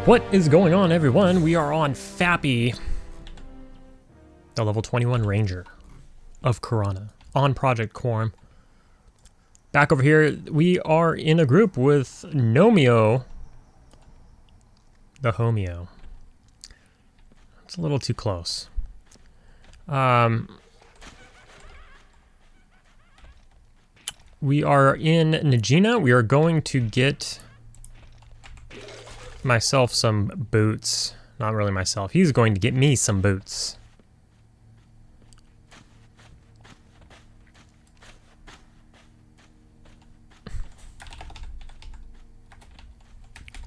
What is going on, everyone? We are on Fappy, the level 21 Ranger of Karana, on Project Quarm. Back over here, we are in a group with Nomeo, the Homeo. It's a little too close. We are in Najina. We are going to get myself some boots. Not really myself. He's going to get me some boots.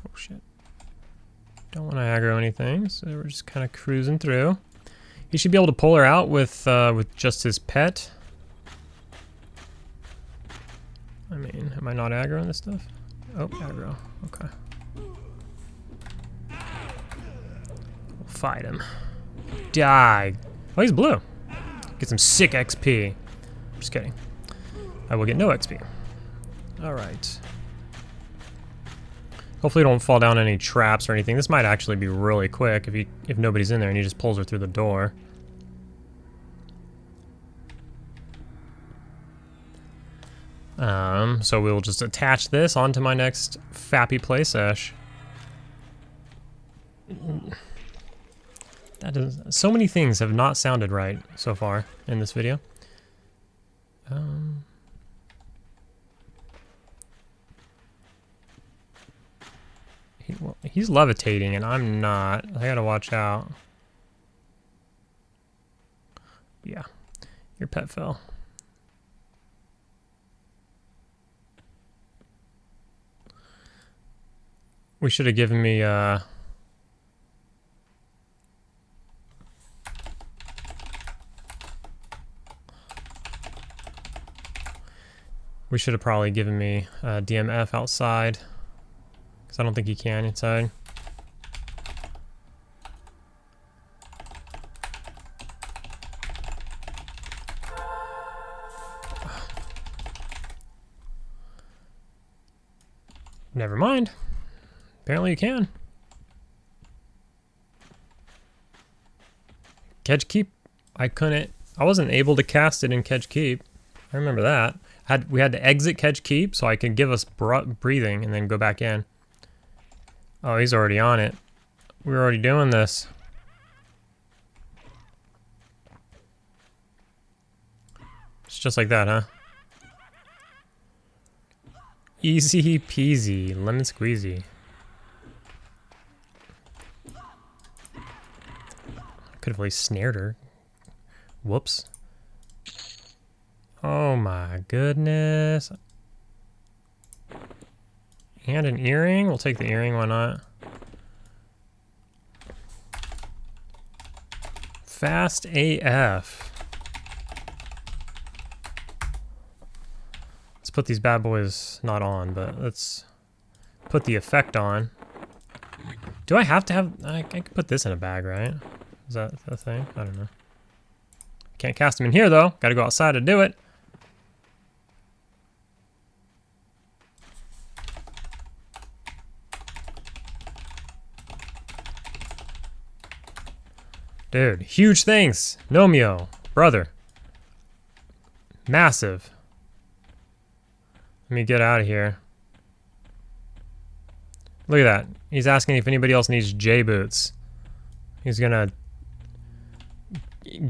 Oh shit. Don't want to aggro anything, so we're just kind of cruising through. He should be able to pull her out with just his pet. I mean, am I not aggroing this stuff? Oh, aggro. Okay. Fight him. Die. Oh, he's blue. Get some sick XP. Just kidding. I will get no XP. Alright. Hopefully don't fall down any traps or anything. This might actually be really quick if nobody's in there and he just pulls her through the door. So we'll just attach this onto my next Fappy play sesh. That is, so many things have not sounded right so far in this video. He's levitating and I'm not. I gotta watch out. Yeah, your pet fell. We should have given me we should have probably given me DMF outside, because I don't think he can inside. Never mind. Apparently you can. Catch Keep. I wasn't able to cast it in Catch Keep. I remember that. We had to exit Catch Keep so I could give us breathing and then go back in. Oh, he's already on it. We're already doing this. It's just like that, huh? Easy peasy, lemon squeezy. Could have at least snared her. Whoops. Oh my goodness. And an earring? We'll take the earring, why not? Fast AF. Let's put these bad boys not on, but let's put the effect on. Do I have to have... I can put this in a bag, right? Is that a thing? I don't know. Can't cast him in here, though. Gotta go outside to do it. Dude, huge things. Nomeo, brother. Massive. Let me get out of here. Look at that. He's asking if anybody else needs JBoots. He's gonna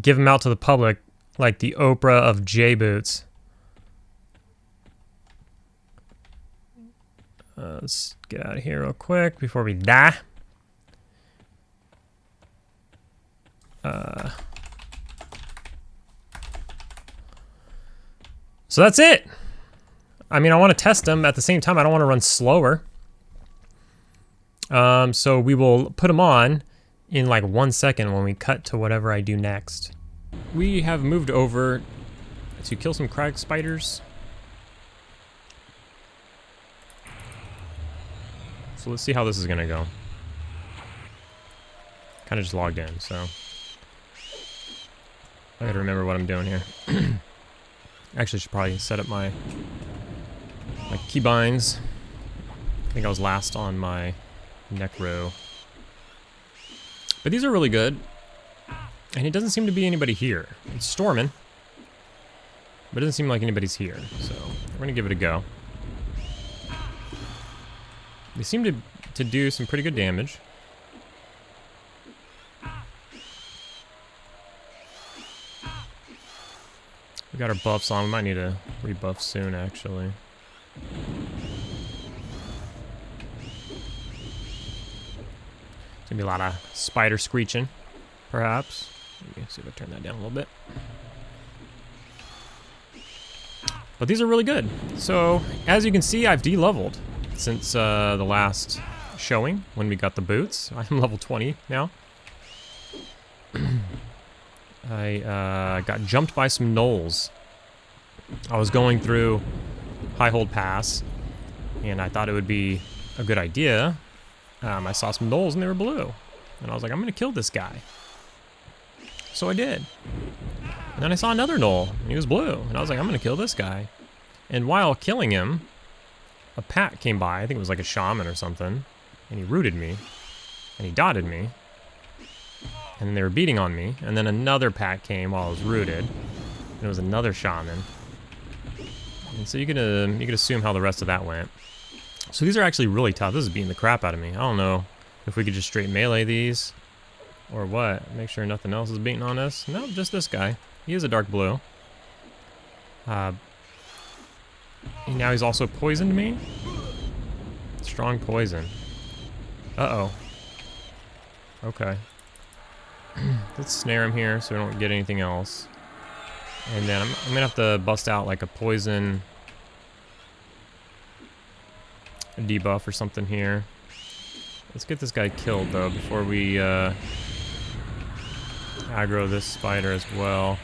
give them out to the public like the Oprah of JBoots. Let's get out of here real quick before we die. So that's it. I mean, I want to test them at the same time. I don't want to run slower. So we will put them on in like 1 second when we cut to whatever I do next. We have moved over to kill some Crag spiders. So let's see how this is gonna go. Kind of just logged in, so I gotta remember what I'm doing here. Actually, should probably set up my keybinds. I think I was last on my neck row. But these are really good. And it doesn't seem to be anybody here. It's storming. But it doesn't seem like anybody's here. So we're going to give it a go. They seem to do some pretty good damage. We got our buffs on. We might need to rebuff soon, actually. It's gonna be a lot of spider screeching, perhaps. Let me see if I turn that down a little bit. But these are really good. So, as you can see, I've de-leveled since the last showing when we got the boots. I'm level 20 now. I got jumped by some gnolls. I was going through Highhold Pass, and I thought it would be a good idea. I saw some gnolls and they were blue. And I was like, I'm gonna kill this guy. So I did. And then I saw another gnoll, and he was blue. And I was like, I'm gonna kill this guy. And while killing him, a pack came by. I think it was like a shaman or something. And he rooted me. And he dotted me. And then they were beating on me. And then another pack came while I was rooted. And it was another shaman. And so you could assume how the rest of that went. So these are actually really tough. This is beating the crap out of me. I don't know if we could just straight melee these. Or what? Make sure nothing else is beating on us. No, just this guy. He is a dark blue. And now he's also poisoned me. Strong poison. Uh-oh. Okay. Let's snare him here so we don't get anything else. And then I'm gonna have to bust out like a poison debuff or something here. Let's get this guy killed though before we aggro this spider as well.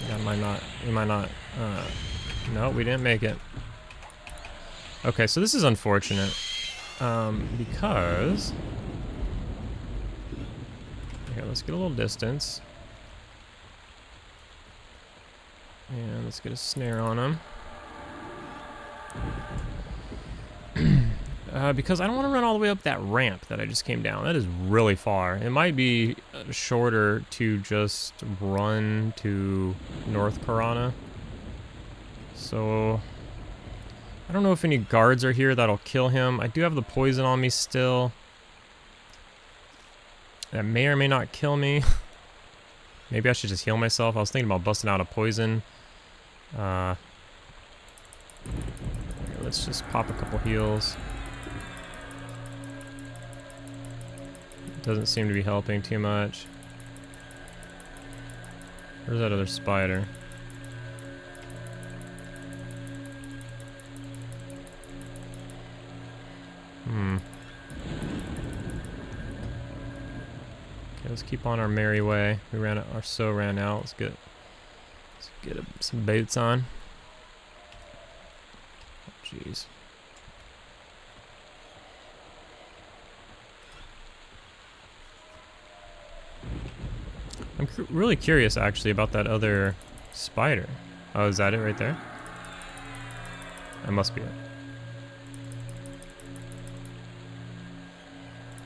Yeah, we might not, no, we didn't make it. Okay, so this is unfortunate, because, okay, let's get a little distance. And let's get a snare on him. Because I don't want to run all the way up that ramp that I just came down. That is really far. It might be shorter to just run to North Karana. So I don't know if any guards are here that'll kill him. I do have the poison on me still. That may or may not kill me. Maybe I should just heal myself. I was thinking about busting out a poison. Let's just pop a couple heals. Doesn't seem to be helping too much. Where's that other spider? Okay, let's keep on our merry way. We ran out, our so ran out. Let's get some boots on. Oh, jeez. I'm really curious actually about that other spider. Oh, is that it right there? That must be it.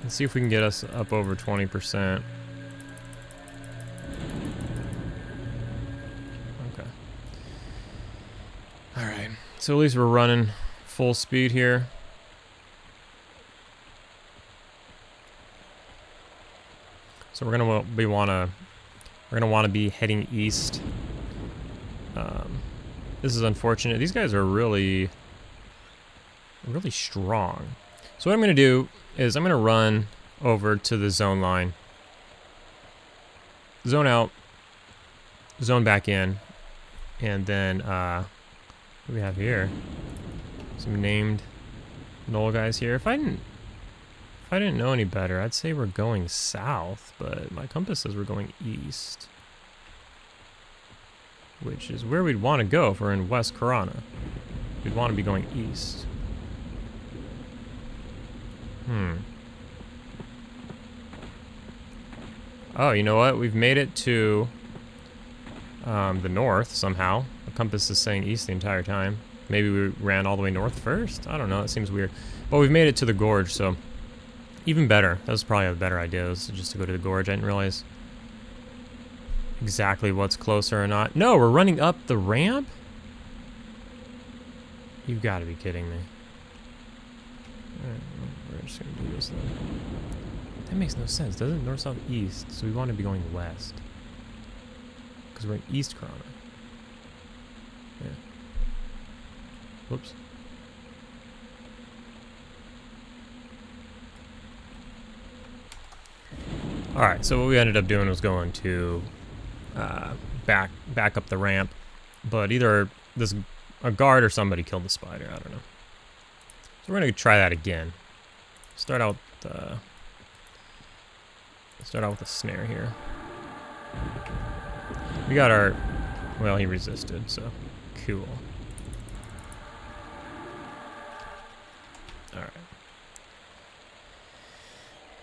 Let's see if we can get us up over 20%. Okay. Alright. So at least we're running full speed here. So we're gonna want to be heading east. This is unfortunate. These guys are really strong. So what I'm gonna do is I'm gonna run over to the zone line, zone out, zone back in, and then what do we have here? Some named gnoll guys here. If I didn't know any better, I'd say we're going south, but my compass says we're going east, which is where we'd want to go if we're in West Karana. We'd want to be going east. Oh, you know what? We've made it to the north somehow. The compass is saying east the entire time. Maybe we ran all the way north first? I don't know. It seems weird. But we've made it to the gorge, so Even better. That was probably a better idea, was just to go to the gorge. I didn't realize exactly what's closer or not. No, we're running up the ramp? You've got to be kidding me. Alright, well, we're just going to do this then. That makes no sense, does it? North, south, east. So we want to be going west. Because we're in East Corona. Yeah. Whoops. Alright, so what we ended up doing was going to back up the ramp. But either a guard or somebody killed the spider, I don't know. So we're going to try that again. Start out with a snare here. We got our... Well, he resisted, so cool. Alright.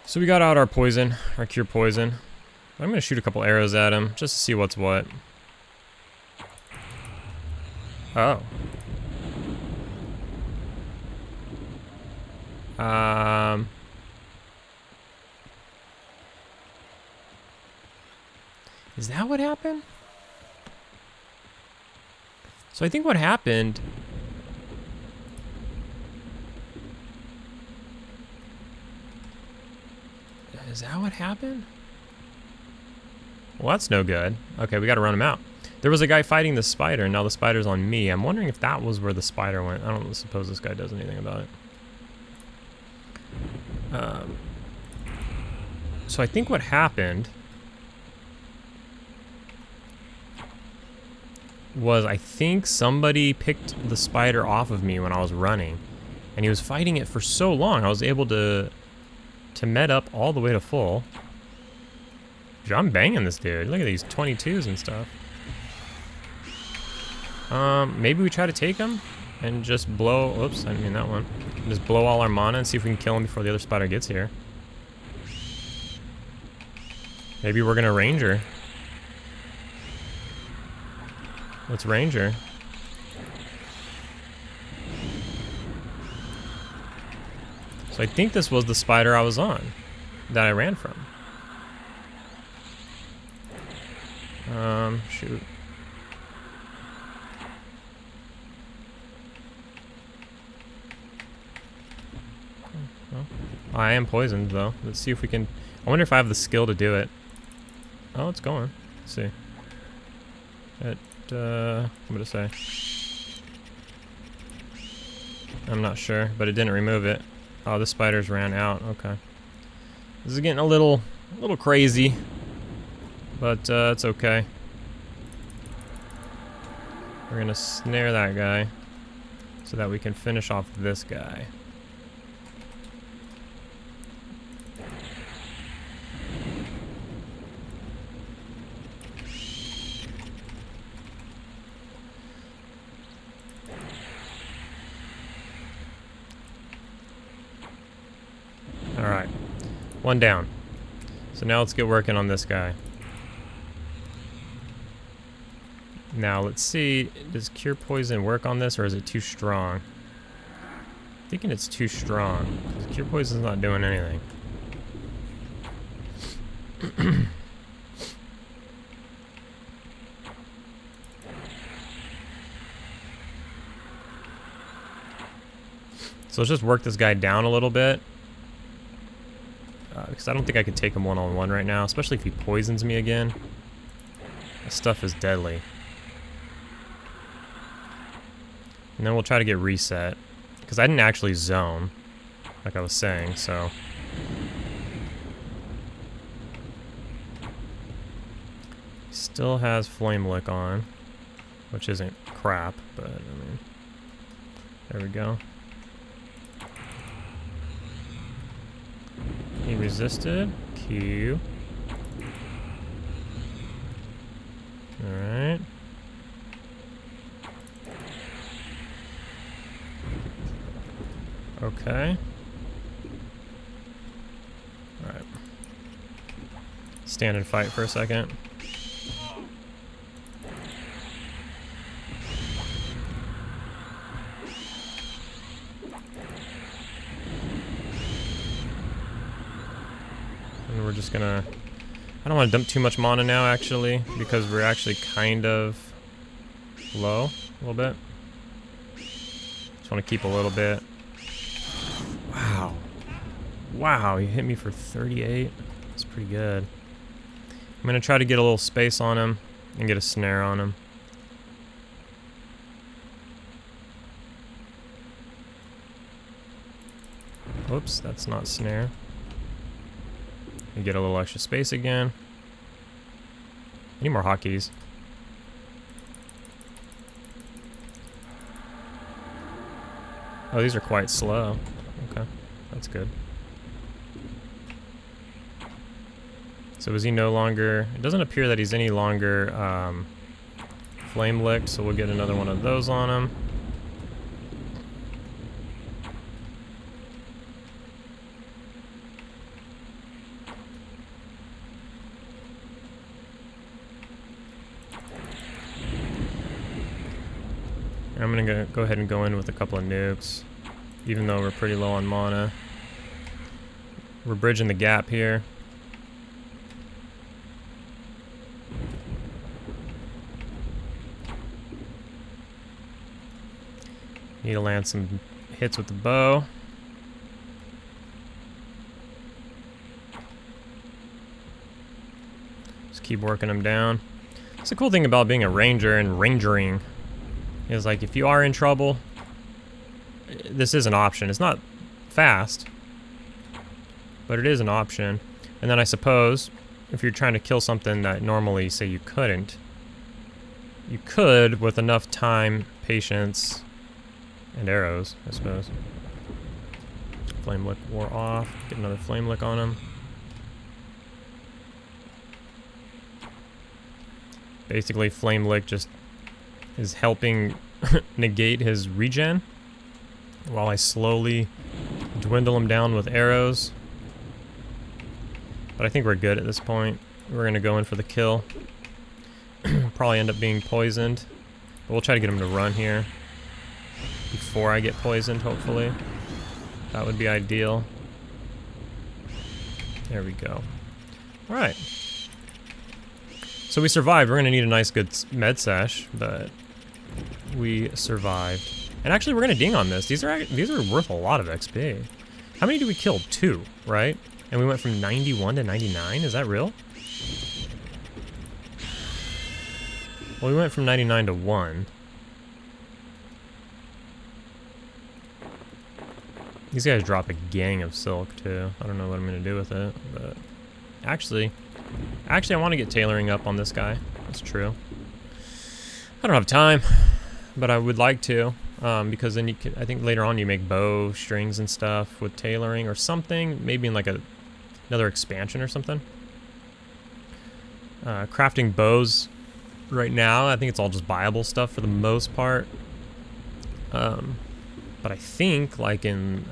So we got out our poison, our cure poison. I'm going to shoot a couple arrows at him, just to see what's what. Oh. Is that what happened? So I think what happened... Is that what happened? Well, that's no good. Okay, we gotta run him out. There was a guy fighting the spider, and now the spider's on me. I'm wondering if that was where the spider went. I don't suppose this guy does anything about it. So I think what happened was I think somebody picked the spider off of me when I was running, and he was fighting it for so long I was able to med up all the way to full. Dude, I'm banging this dude. Look at these 22s and stuff. Maybe we try to take him and just blow... Oops, I didn't mean that one. Just blow all our mana and see if we can kill him before the other spider gets here. Maybe we're gonna ranger. Let's ranger. So I think this was the spider I was on, that I ran from. Shoot. Well, I am poisoned though. Let's see if we can... I wonder if I have the skill to do it. Oh, it's going. Let's see. I'm gonna say. I'm not sure, but it didn't remove it. Oh, the spiders ran out. Okay. This is getting a little crazy, but it's okay. We're gonna snare that guy so that we can finish off this guy. Alright, one down. So now let's get working on this guy. Now let's see, does Cure Poison work on this or is it too strong? I'm thinking it's too strong, because Cure Poison's not doing anything. So let's just work this guy down a little bit. Because I don't think I can take him one-on-one right now, especially if he poisons me again. This stuff is deadly. And then we'll try to get reset. Because I didn't actually zone, like I was saying, so... Still has Flame Lick on, which isn't crap, but, I mean... There we go. He resisted. Q. Alright. Okay. Alright. Stand and fight for a second. just gonna... I don't want to dump too much mana now, actually, because we're actually kind of low a little bit. Just want to keep a little bit. Wow. Wow, he hit me for 38. That's pretty good. I'm gonna try to get a little space on him and get a snare on him. Whoops, that's not snare. We get a little extra space again. I need more hotkeys. Oh, these are quite slow. Okay, that's good. So is he no longer... It doesn't appear that he's any longer flame licked, so we'll get another one of those on him. I'm gonna go ahead and go in with a couple of nukes, even though we're pretty low on mana. We're bridging the gap here. Need to land some hits with the bow. Just keep working them down. It's the cool thing about being a ranger and rangering is, like, if you are in trouble, this is an option. It's not fast, but it is an option. And then I suppose if you're trying to kill something that normally, say, you couldn't, you could with enough time, patience, and arrows, I suppose. Flame lick wore off. Get another flame lick on him. Basically, flame lick just is helping negate his regen while I slowly dwindle him down with arrows. But I think we're good at this point. We're gonna go in for the kill. Probably end up being poisoned, but we'll try to get him to run here before I get poisoned, hopefully. That would be ideal. There we go. Alright. So we survived. We're going to need a nice good med sesh, but we survived. And actually, we're going to ding on this. These are worth a lot of XP. How many did we kill? 2, right? And we went from 91 to 99? Is that real? Well, we went from 99 to 1. These guys drop a gang of silk, too. I don't know what I'm going to do with it, but... Actually, I want to get tailoring up on this guy. That's true. I don't have time, but I would like to, because then you can, I think later on you make bow strings and stuff with tailoring or something, maybe in like another expansion or something. Crafting bows right now, I think it's all just buyable stuff for the most part. But I think like in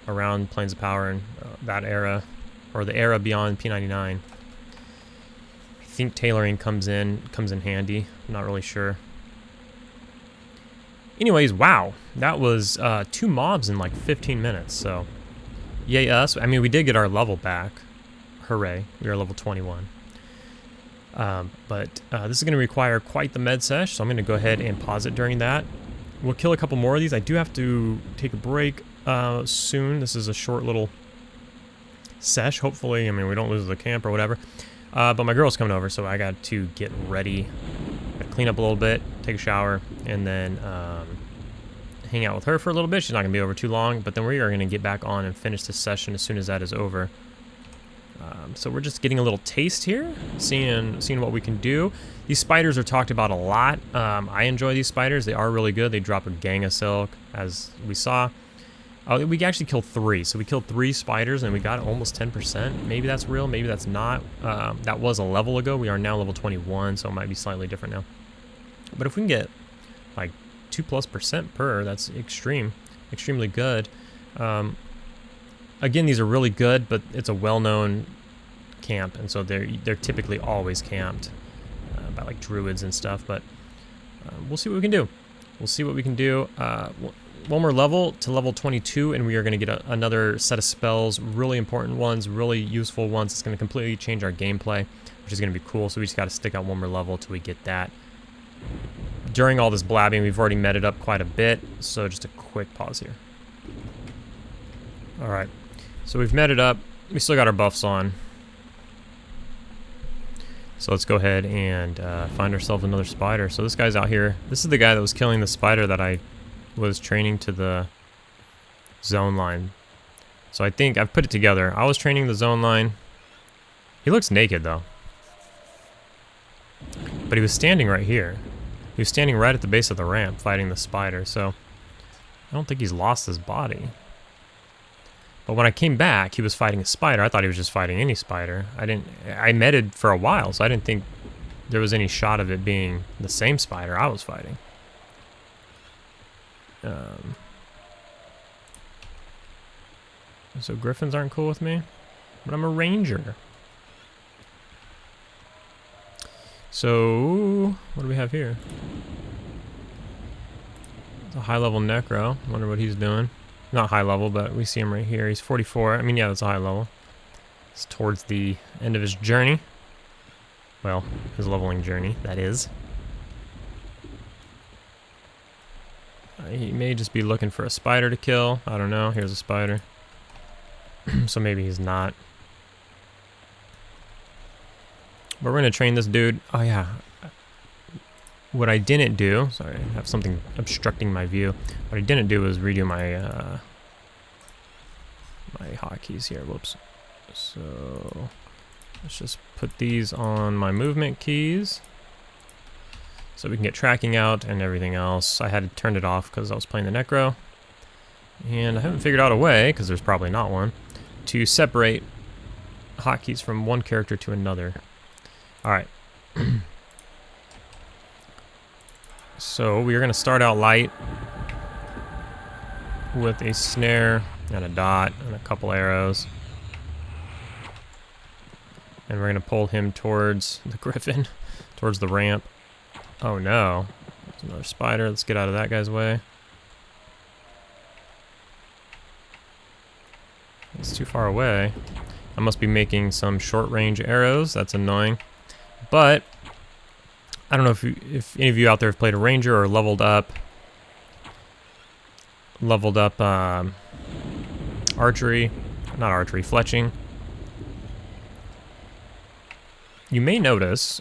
around Plains of Power and that era, or the era beyond P99, I think tailoring comes in handy. I'm not really sure. Anyways, wow, that was 2 mobs in like 15 minutes. So, yay us. I mean, we did get our level back. Hooray! We are level 21. But this is going to require quite the med sesh, so I'm going to go ahead and pause it during that. We'll kill a couple more of these. I do have to take a break soon. This is a short little sesh, hopefully. I mean, we don't lose the camp or whatever. But my girl's coming over, so I got to get ready. Gotta clean up a little bit, take a shower, and then hang out with her for a little bit. She's not going to be over too long, but then we are going to get back on and finish this session as soon as that is over. So we're just getting a little taste here, seeing what we can do. These spiders are talked about a lot. I enjoy these spiders. They are really good. They drop a gang of silk, as we saw. We actually killed 3. So we killed 3 spiders and we got almost 10%. Maybe that's real, maybe that's not. That was a level ago. We are now level 21, so it might be slightly different now. But if we can get like 2+% per, that's extremely good. Again, these are really good, but it's a well-known camp, and so they're typically always camped by like druids and stuff. But we'll see what we can do. one more level to level 22, and we are going to get another set of spells, really important ones, really useful ones. It's going to completely change our gameplay, which is going to be cool. So we just got to stick out one more level till we get that. During all this blabbing, we've already met it up quite a bit, so just a quick pause here. All right, so we've met it up. We still got our buffs on. So let's go ahead and find ourselves another spider. So this guy's out here. This is the guy that was killing the spider that I was training to the zone line. So I think I've put it together. I was training the zone line. He looks naked though. But he was standing right here. He was standing right at the base of the ramp fighting the spider. So I don't think he's lost his body. But when I came back, he was fighting a spider. I thought he was just fighting any spider. I meted for a while, so I didn't think there was any shot of it being the same spider I was fighting. So griffins aren't cool with me, but I'm a ranger. So what do we have here? It's a high level necro. Wonder what he's doing. Not high level, but we see him right here. He's 44. I mean, yeah, that's a high level. It's towards the end of his journey. Well, his leveling journey, that is. He may just be looking for a spider to kill. I don't know. Here's a spider. So maybe he's not. But we're going to train this dude. Oh, yeah. What I didn't do, sorry, I have something obstructing my view. What I didn't do was redo my my hotkeys here. Whoops. So let's just put these on my movement keys so we can get tracking out and everything else. I had to turn it off because I was playing the necro, and I haven't figured out a way, because there's probably not one, to separate hotkeys from one character to another. All right. So we are going to start out light with a snare and a dot and a couple arrows. And we're going to pull him towards the griffin, towards the ramp. Oh no, there's another spider. Let's get out of that guy's way. It's too far away. I must be making some short range arrows. That's annoying. But I don't know if any of you out there have played a ranger or leveled up archery, not archery, fletching. You may notice,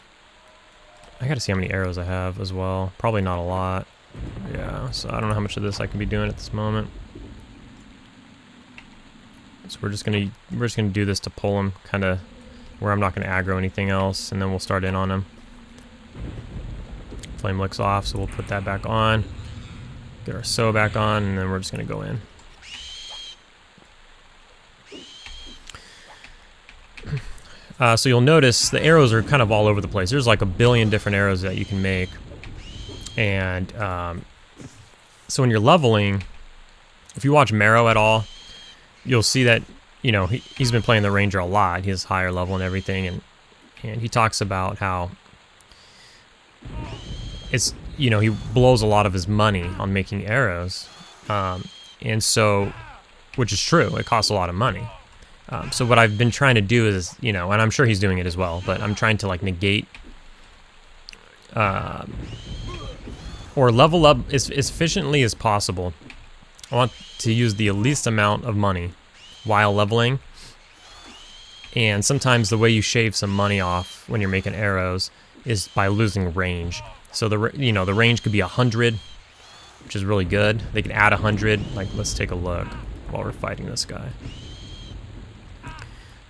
I gotta see how many arrows I have as well. Probably not a lot. Yeah, so I don't know how much of this I can be doing at this moment. So we're just gonna do this to pull him, kind of where I'm not gonna aggro anything else, and then we'll start in on him. Flame looks off, so we'll put that back on. Get our sew back on, and then we're just gonna go in. So you'll notice the arrows are kind of all over the place. There's like a billion different arrows that you can make. And so when you're leveling, if you watch Marrow at all, you'll see that, you know, he's been playing the Ranger a lot. He has higher level and everything. And he talks about how it's, you know, he blows a lot of his money on making arrows. And so, which is true, it costs a lot of money. So what I've been trying to do is, you know, and I'm sure he's doing it as well, but I'm trying to like negate or level up as efficiently as possible. I want to use the least amount of money while leveling. And sometimes the way you shave some money off when you're making arrows is by losing range. So the range could be 100, which is really good. They can add 100. Like, let's take a look while we're fighting this guy.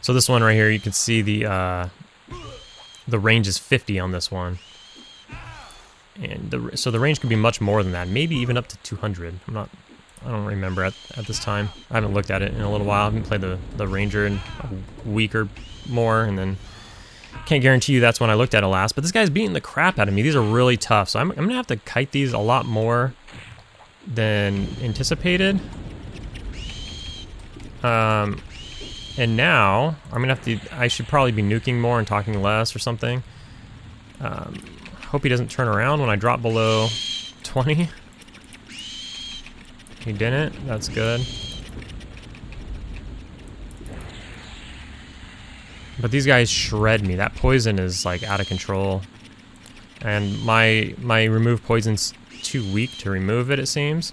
So this one right here, you can see the range is 50 on this one, and so the range could be much more than that, maybe even up to 200. I don't remember at this time. I haven't looked at it in a little while. I haven't played the Ranger in a week or more, and then can't guarantee you that's when I looked at it last. But this guy's beating the crap out of me. These are really tough, so I'm gonna have to kite these a lot more than anticipated. And now, I'm gonna have to, I should probably be nuking more and talking less or something. Hope he doesn't turn around when I drop below 20. He didn't? That's good. But these guys shred me. That poison is like out of control. And my remove poison's too weak to remove it, it seems.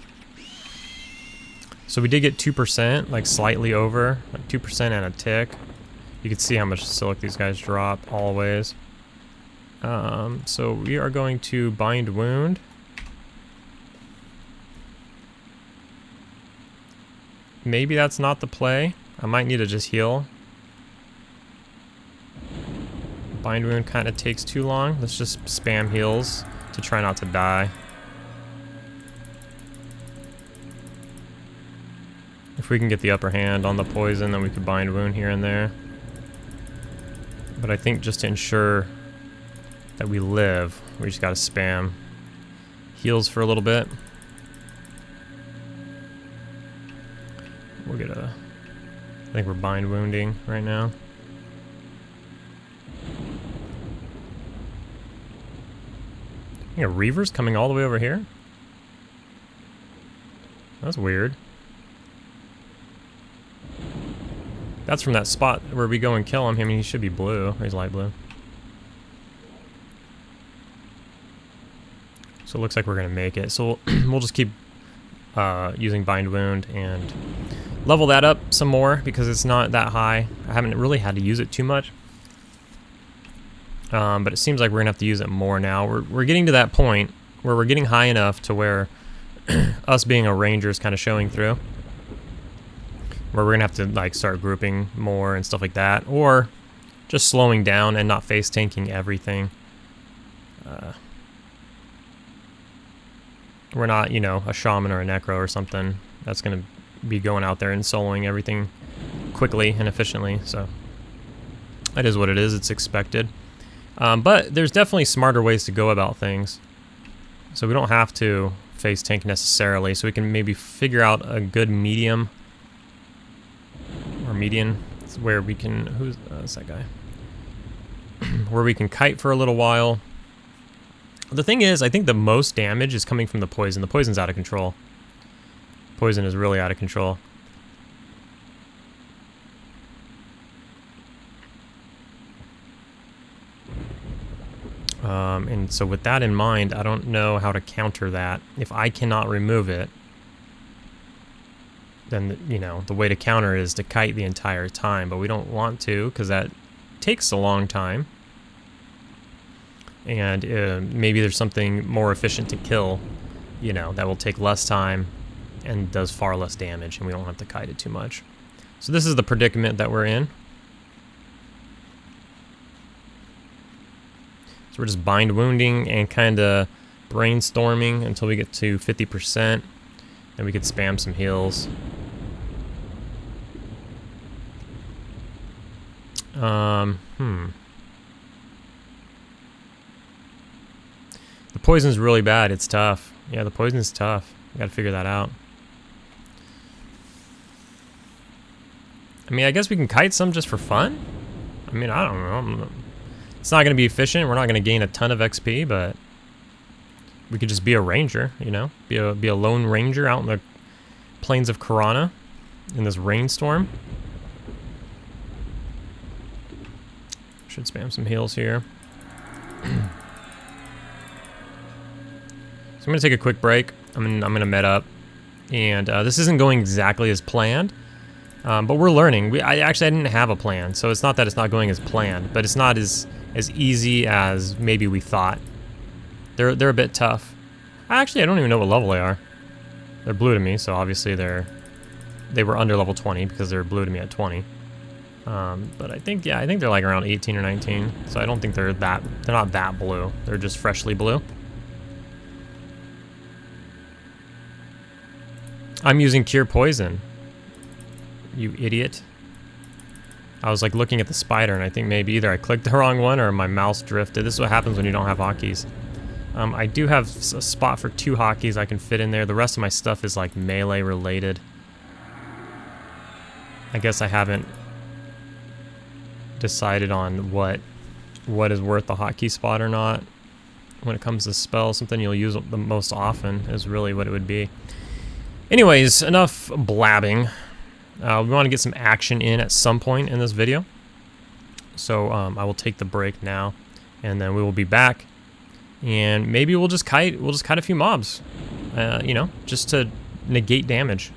So we did get 2%, like slightly over, like 2% and a tick. You can see how much silk these guys drop always. So we are going to bind wound. Maybe that's not the play. I might need to just heal. Bind wound kind of takes too long. Let's just spam heals to try not to die. If we can get the upper hand on the poison, then we could bind wound here and there. But I think just to ensure that we live, we just gotta spam heals for a little bit. We'll get a... I think we're bind wounding right now. I think a Reaver's coming all the way over here? That's weird. That's from that spot where we go and kill him. I mean, he should be blue. He's light blue. So it looks like we're gonna make it. So we'll just keep using bind wound and level that up some more because it's not that high. I haven't really had to use it too much. But it seems like we're gonna have to use it more now. We're getting to that point where we're getting high enough to where us being a ranger is kind of showing through. Where we're gonna have to like start grouping more and stuff like that, or just slowing down and not face tanking everything. We're not, you know, a shaman or a necro or something that's gonna be going out there and soloing everything quickly and efficiently. So that is what it is. It's expected. But there's definitely smarter ways to go about things. So we don't have to face tank necessarily. So we can maybe figure out a good medium or median where we can, who's that guy? Where we can kite for a little while. The thing is, I think the most damage is coming from the poison. The poison's out of control. Poison is really out of control. And so with that in mind, I don't know how to counter that. If I cannot remove it, then, you know, the way to counter it is to kite the entire time. But we don't want to, because that takes a long time. And maybe there's something more efficient to kill, you know, that will take less time and does far less damage, and we don't have to kite it too much. So this is the predicament that we're in. So we're just bind wounding and kind of brainstorming until we get to 50%. Then we could spam some heals. The poison's really bad. It's tough. Yeah, the poison's tough. We gotta figure that out. I mean, I guess we can kite some just for fun. I mean, I don't know. It's not going to be efficient. We're not going to gain a ton of XP, but we could just be a ranger, you know? Be a lone ranger out in the plains of Karana in this rainstorm. Should spam some heals here. So I'm going to take a quick break. I'm going to med up. And this isn't going exactly as planned. But we're learning. I didn't have a plan, so it's not that it's not going as planned, but it's not as easy as maybe we thought. They're a bit tough. Actually, I don't even know what level they are. They're blue to me, so obviously they were under level 20 because they're blue to me at 20. But I think they're like around 18 or 19. So I don't think they're not that blue. They're just freshly blue. I'm using Cure Poison. You idiot. I was like looking at the spider and I think maybe either I clicked the wrong one or my mouse drifted. This is what happens when you don't have hotkeys. I do have a spot for 2 hotkeys I can fit in there. The rest of my stuff is like melee related. I guess I haven't decided on what is worth the hotkey spot or not. When it comes to spells, something you'll use the most often is really what it would be. Anyways, enough blabbing. We want to get some action in at some point in this video. So I will take the break now, and then we will be back. And maybe we'll just kite a few mobs, you know, just to negate damage.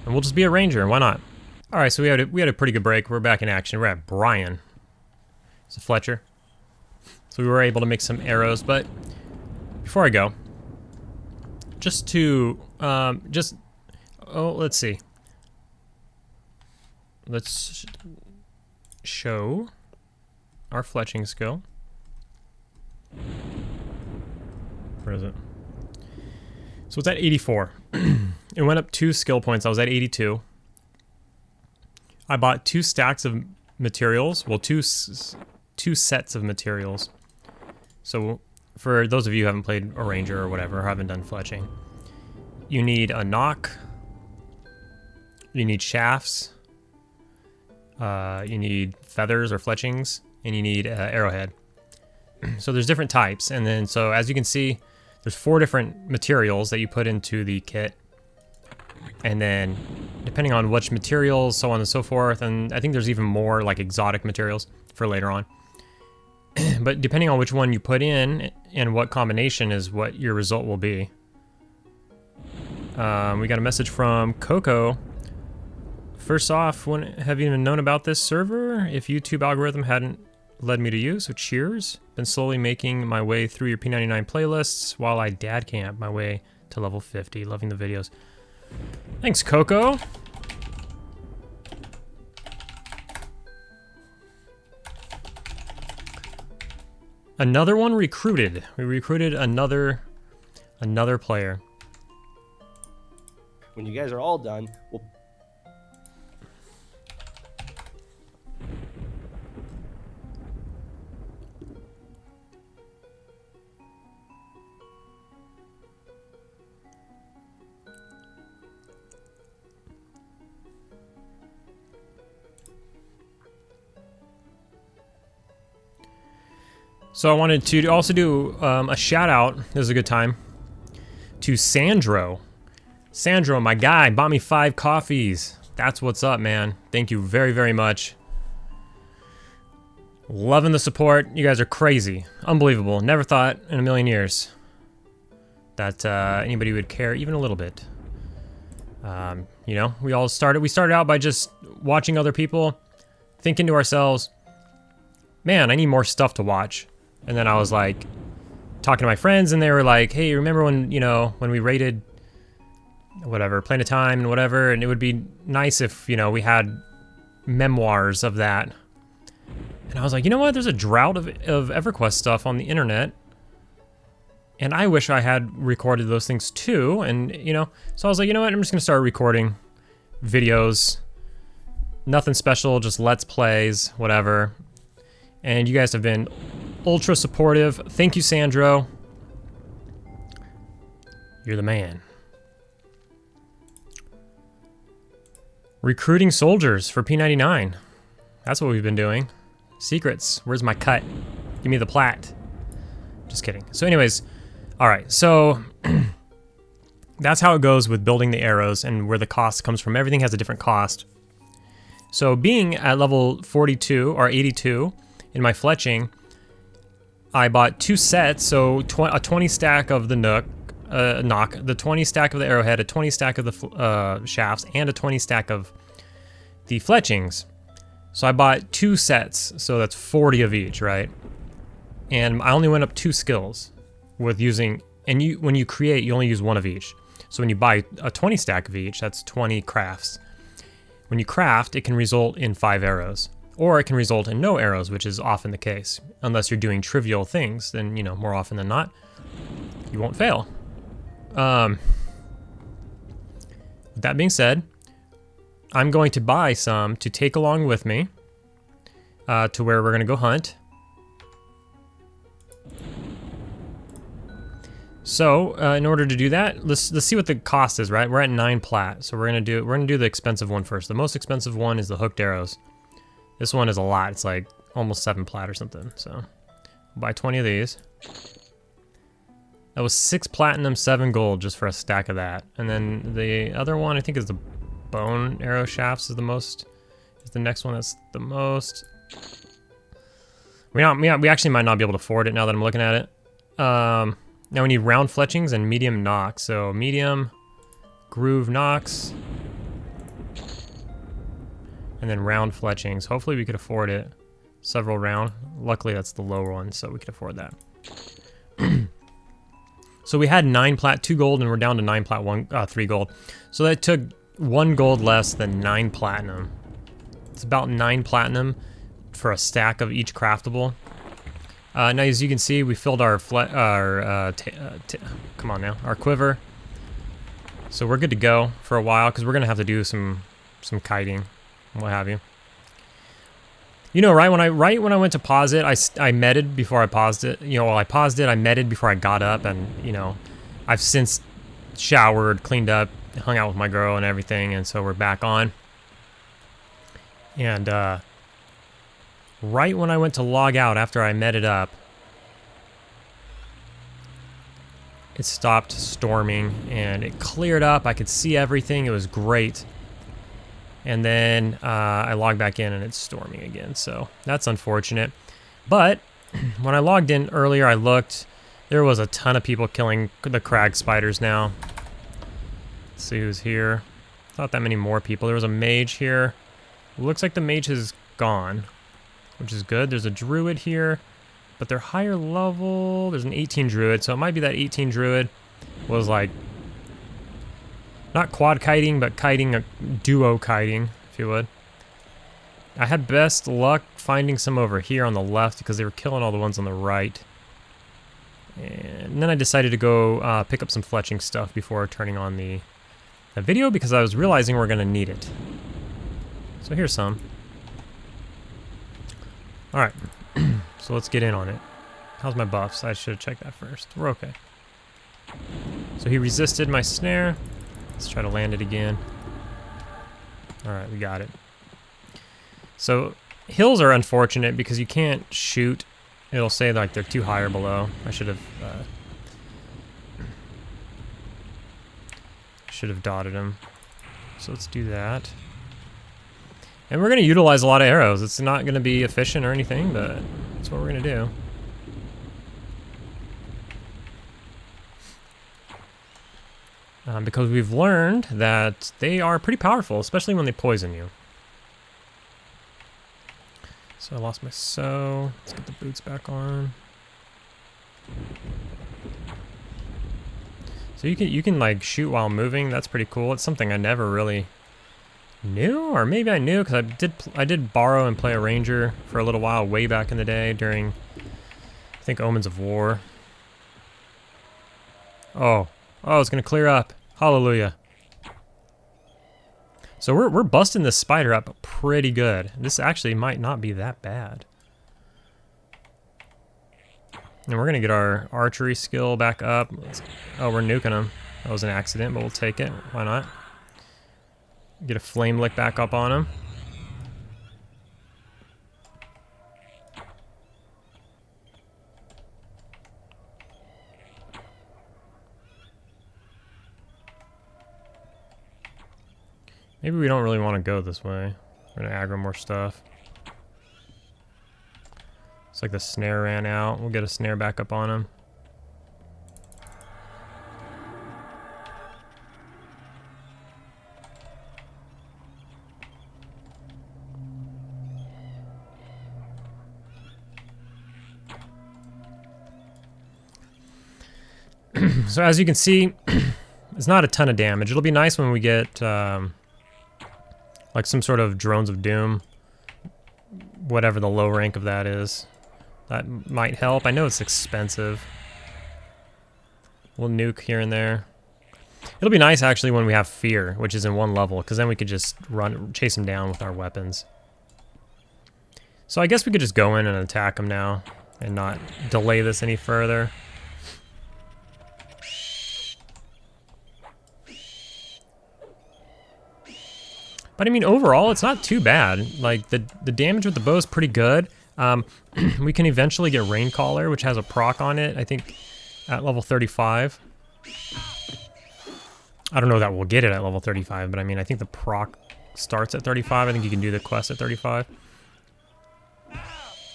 And we'll just be a ranger, why not? All right, so we had a pretty good break. We're back in action. We're at Brian. It's a Fletcher. So we were able to make some arrows, but before I go, just to let's see. Let's show our fletching skill. Where is it? So it's at 84. It went up 2 skill points. I was at 82. I bought 2 stacks of materials. Well, two sets of materials. So for those of you who haven't played a ranger or whatever, or haven't done fletching, you need a knock. You need shafts. You need feathers or fletchings, and you need arrowhead. So there's different types, and then so as you can see, there's 4 different materials that you put into the kit, and then depending on which materials, so on and so forth, and I think there's even more like exotic materials for later on. But depending on which one you put in and what combination is what your result will be. We got a message from Coco. First off, have you even known about this server? If YouTube algorithm hadn't led me to you, so cheers. Been slowly making my way through your P99 playlists while I dad camp my way to level 50. Loving the videos. Thanks, Coco. Another one recruited. We recruited another player. When you guys are all done, we'll... So I wanted to also do a shout out. This is a good time to Sandro. Sandro, my guy, bought me 5 coffees. That's what's up, man. Thank you very, very much. Loving the support. You guys are crazy. Unbelievable. Never thought in a million years that anybody would care even a little bit. You know, we started out by just watching other people, thinking to ourselves, man, I need more stuff to watch. And then I was like, talking to my friends, and they were like, hey, remember when, you know, when we raided whatever, Plane of Time and whatever, and it would be nice if, you know, we had memoirs of that. And I was like, you know what, there's a drought of EverQuest stuff on the internet, and I wish I had recorded those things too. And, you know, so I was like, you know what, I'm just gonna start recording videos. Nothing special, just let's plays, whatever. And you guys have been ultra supportive. Thank you, Sandro. You're the man. Recruiting soldiers for P99. That's what we've been doing. Secrets. Where's my cut? Give me the plat. Just kidding. So anyways, all right. So that's how it goes with building the arrows and where the cost comes from. Everything has a different cost. So being at level 42 or 82 in my fletching, I bought 2 sets, so a 20 stack of the knock, the 20 stack of the arrowhead, a 20 stack of the shafts, and a 20 stack of the fletchings. So I bought 2 sets, so that's 40 of each, right? And I only went up 2 skills with using, and when you create, you only use 1 of each. So when you buy a 20 stack of each, that's 20 crafts. When you craft, it can result in 5 arrows. Or it can result in no arrows, which is often the case. Unless you're doing trivial things, then, you know, more often than not, you won't fail. With that being said, I'm going to buy some to take along with me to where we're going to go hunt. So, in order to do that, let's see what the cost is, right? We're at 9 plat, so we're gonna do the expensive one first. The most expensive one is the hooked arrows. This one is a lot. It's like almost 7 plat or something. So, I'll buy 20 of these. That was 6 platinum, 7 gold just for a stack of that. And then the other one I think is the bone arrow shafts is the most. Is the next one that's the most. We actually might not be able to afford it now that I'm looking at it. Now we need round fletchings and medium knocks. So medium, groove knocks, and then round fletchings. Hopefully we could afford it. Several round. Luckily that's the lower one, so we could afford that. So we had 9 plat, 2 gold, and we're down to 9 plat, 3 gold. So that took 1 gold less than 9 platinum. It's about 9 platinum for a stack of each craftable. Now as you can see, we filled our come on now, our quiver. So we're good to go for a while because we're gonna have to do some kiting, and what have you. You know, right when I went to pause it, I meted before I paused it. You know, while I paused it, I meted before I got up, and you know, I've since showered, cleaned up, hung out with my girl and everything, and so we're back on. And right when I went to log out after I meted up, it stopped storming and it cleared up. I could see everything. It was great. And then I logged back in and it's storming again, so that's unfortunate. But when I logged in earlier, I looked. There was a ton of people killing the Crag spiders now. Let's see who's here. Not that many more people. There was a mage here. Looks like the mage is gone, which is good. There's a druid here, but they're higher level. There's an 18 druid, so it might be that 18 druid was like not quad kiting, but kiting, a duo kiting, if you would. I had best luck finding some over here on the left because they were killing all the ones on the right. And then I decided to go pick up some fletching stuff before turning on the video because I was realizing we're gonna need it. So here's some. Alright, so let's get in on it. How's my buffs? I should have checked that first. We're okay. So he resisted my snare. Let's try to land it again. Alright, we got it. So hills are unfortunate because you can't shoot. It'll say like they're too high or below. I should have dotted them. So let's do that. And we're going to utilize a lot of arrows. It's not going to be efficient or anything, but that's what we're going to do. Because we've learned that they are pretty powerful, especially when they poison you. So I lost my sew. Let's get the boots back on. So you can like shoot while moving. That's pretty cool. It's something I never really knew, or maybe I knew because I did borrow and play a ranger for a little while way back in the day during I think Omens of War. Oh, it's gonna clear up. Hallelujah. So we're busting this spider up pretty good. This actually might not be that bad. And we're gonna get our archery skill back up. Oh, we're nuking him. That was an accident, but we'll take it. Why not? Get a flame lick back up on him. Maybe we don't really want to go this way. We're gonna aggro more stuff. It's like the snare ran out. We'll get a snare back up on him. So as you can see, it's not a ton of damage. It'll be nice when we get like some sort of drones of doom, whatever the low rank of that is. That might help. I know it's expensive. We'll nuke here and there. It'll be nice actually when we have fear, which is in 1 level, because then we could just chase him down with our weapons. So I guess we could just go in and attack him now and not delay this any further. But I mean, overall, it's not too bad. Like, the damage with the bow is pretty good. We can eventually get Raincaller, which has a proc on it. I think at level 35. I don't know that we'll get it at level 35, but I mean, I think the proc starts at 35. I think you can do the quest at 35.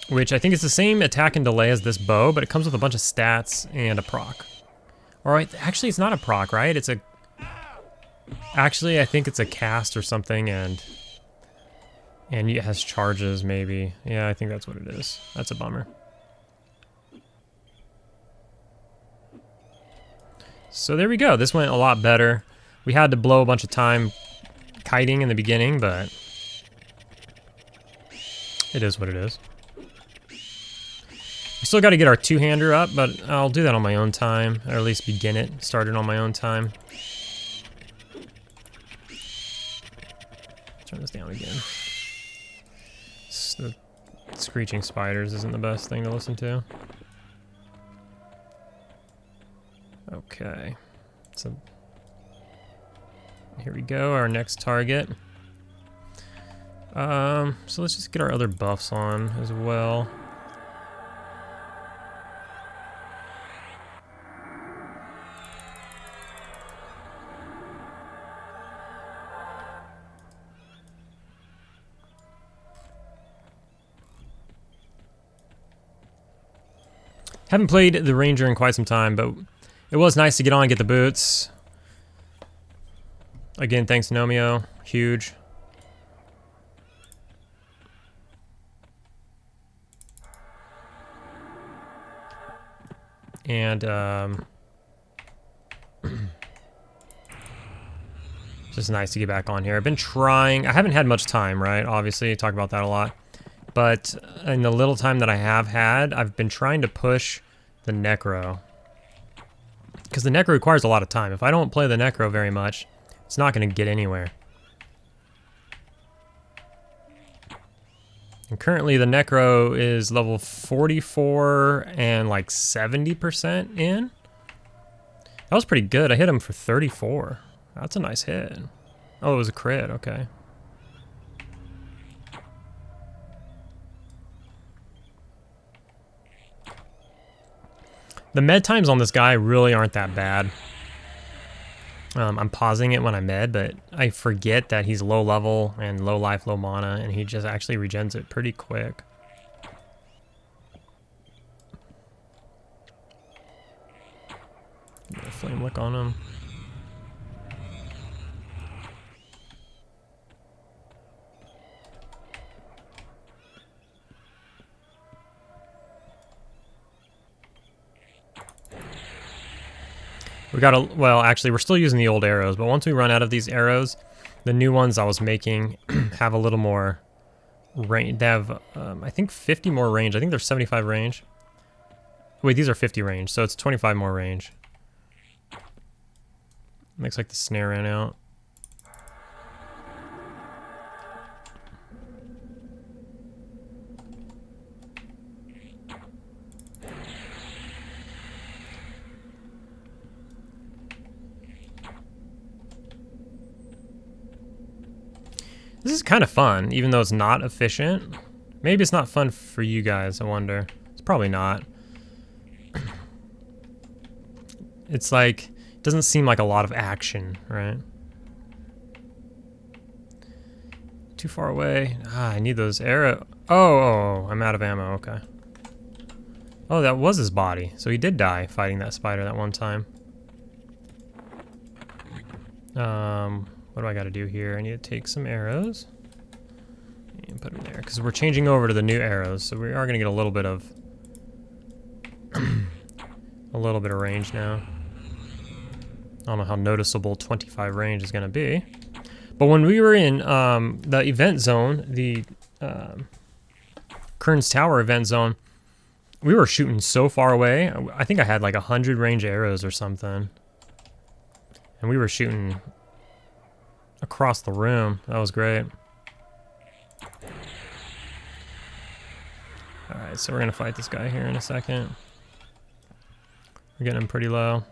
Which I think is the same attack and delay as this bow, but it comes with a bunch of stats and a proc. Alright, actually it's not a proc, right? It's a... Actually, I think it's a cast or something, and it has charges, maybe. Yeah, I think that's what it is. That's a bummer. So there we go. This went a lot better. We had to blow a bunch of time kiting in the beginning, but it is what it is. We still got to get our two-hander up, but I'll do that on my own time, or at least begin it, start it on my own time. Turn this down again. The screeching spiders isn't the best thing to listen to. Okay, so here we go, our next target. So let's just get our other buffs on as well. Haven't played the Ranger in quite some time, but it was nice to get on and get the boots. Again, thanks to Nomeo. Huge. And just nice to get back on here. I've been trying. I haven't had much time, right? Obviously, I talk about that a lot. But in the little time that I have had, I've been trying to push the Necro. Because the Necro requires a lot of time. If I don't play the Necro very much, it's not going to get anywhere. And currently the Necro is level 44 and like 70% in. That was pretty good. I hit him for 34. That's a nice hit. Oh, it was a crit. Okay. The med times on this guy really aren't that bad. I'm pausing it when I med, but I forget that he's low level and low life, low mana, and he just actually regens it pretty quick. Get a flame lick on him. We gotta, well, actually, we're still using the old arrows, but once we run out of these arrows, the new ones I was making have a little more range. They have, I think, 50 more range. I think they're 75 range. Wait, these are 50 range, so it's 25 more range. Looks like the snare ran out. This is kind of fun, even though it's not efficient. Maybe it's not fun for you guys, I wonder. It's probably not. It's like, it doesn't seem like a lot of action, right? Too far away. Ah, I need those arrows. Oh, I'm out of ammo, okay. Oh, that was his body. So he did die fighting that spider that one time. What do I gotta do here? I need to take some arrows and put them there, because we're changing over to the new arrows, so we are gonna get a little bit of range now. I don't know how noticeable 25 range is gonna be, but when we were in the event zone, the Kern's Tower event zone, we were shooting so far away. I think I had like 100 range arrows or something, and we were shooting across the room. That was great. Alright, so we're gonna fight this guy here in a second. We're getting him pretty low.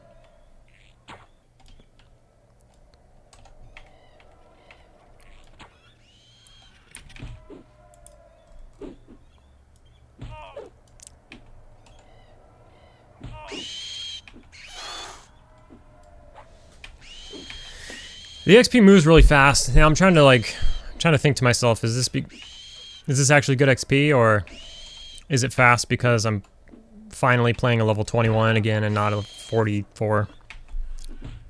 The XP moves really fast. Now I'm trying to think to myself, is this actually good XP, or is it fast because I'm finally playing a level 21 again and not a 44?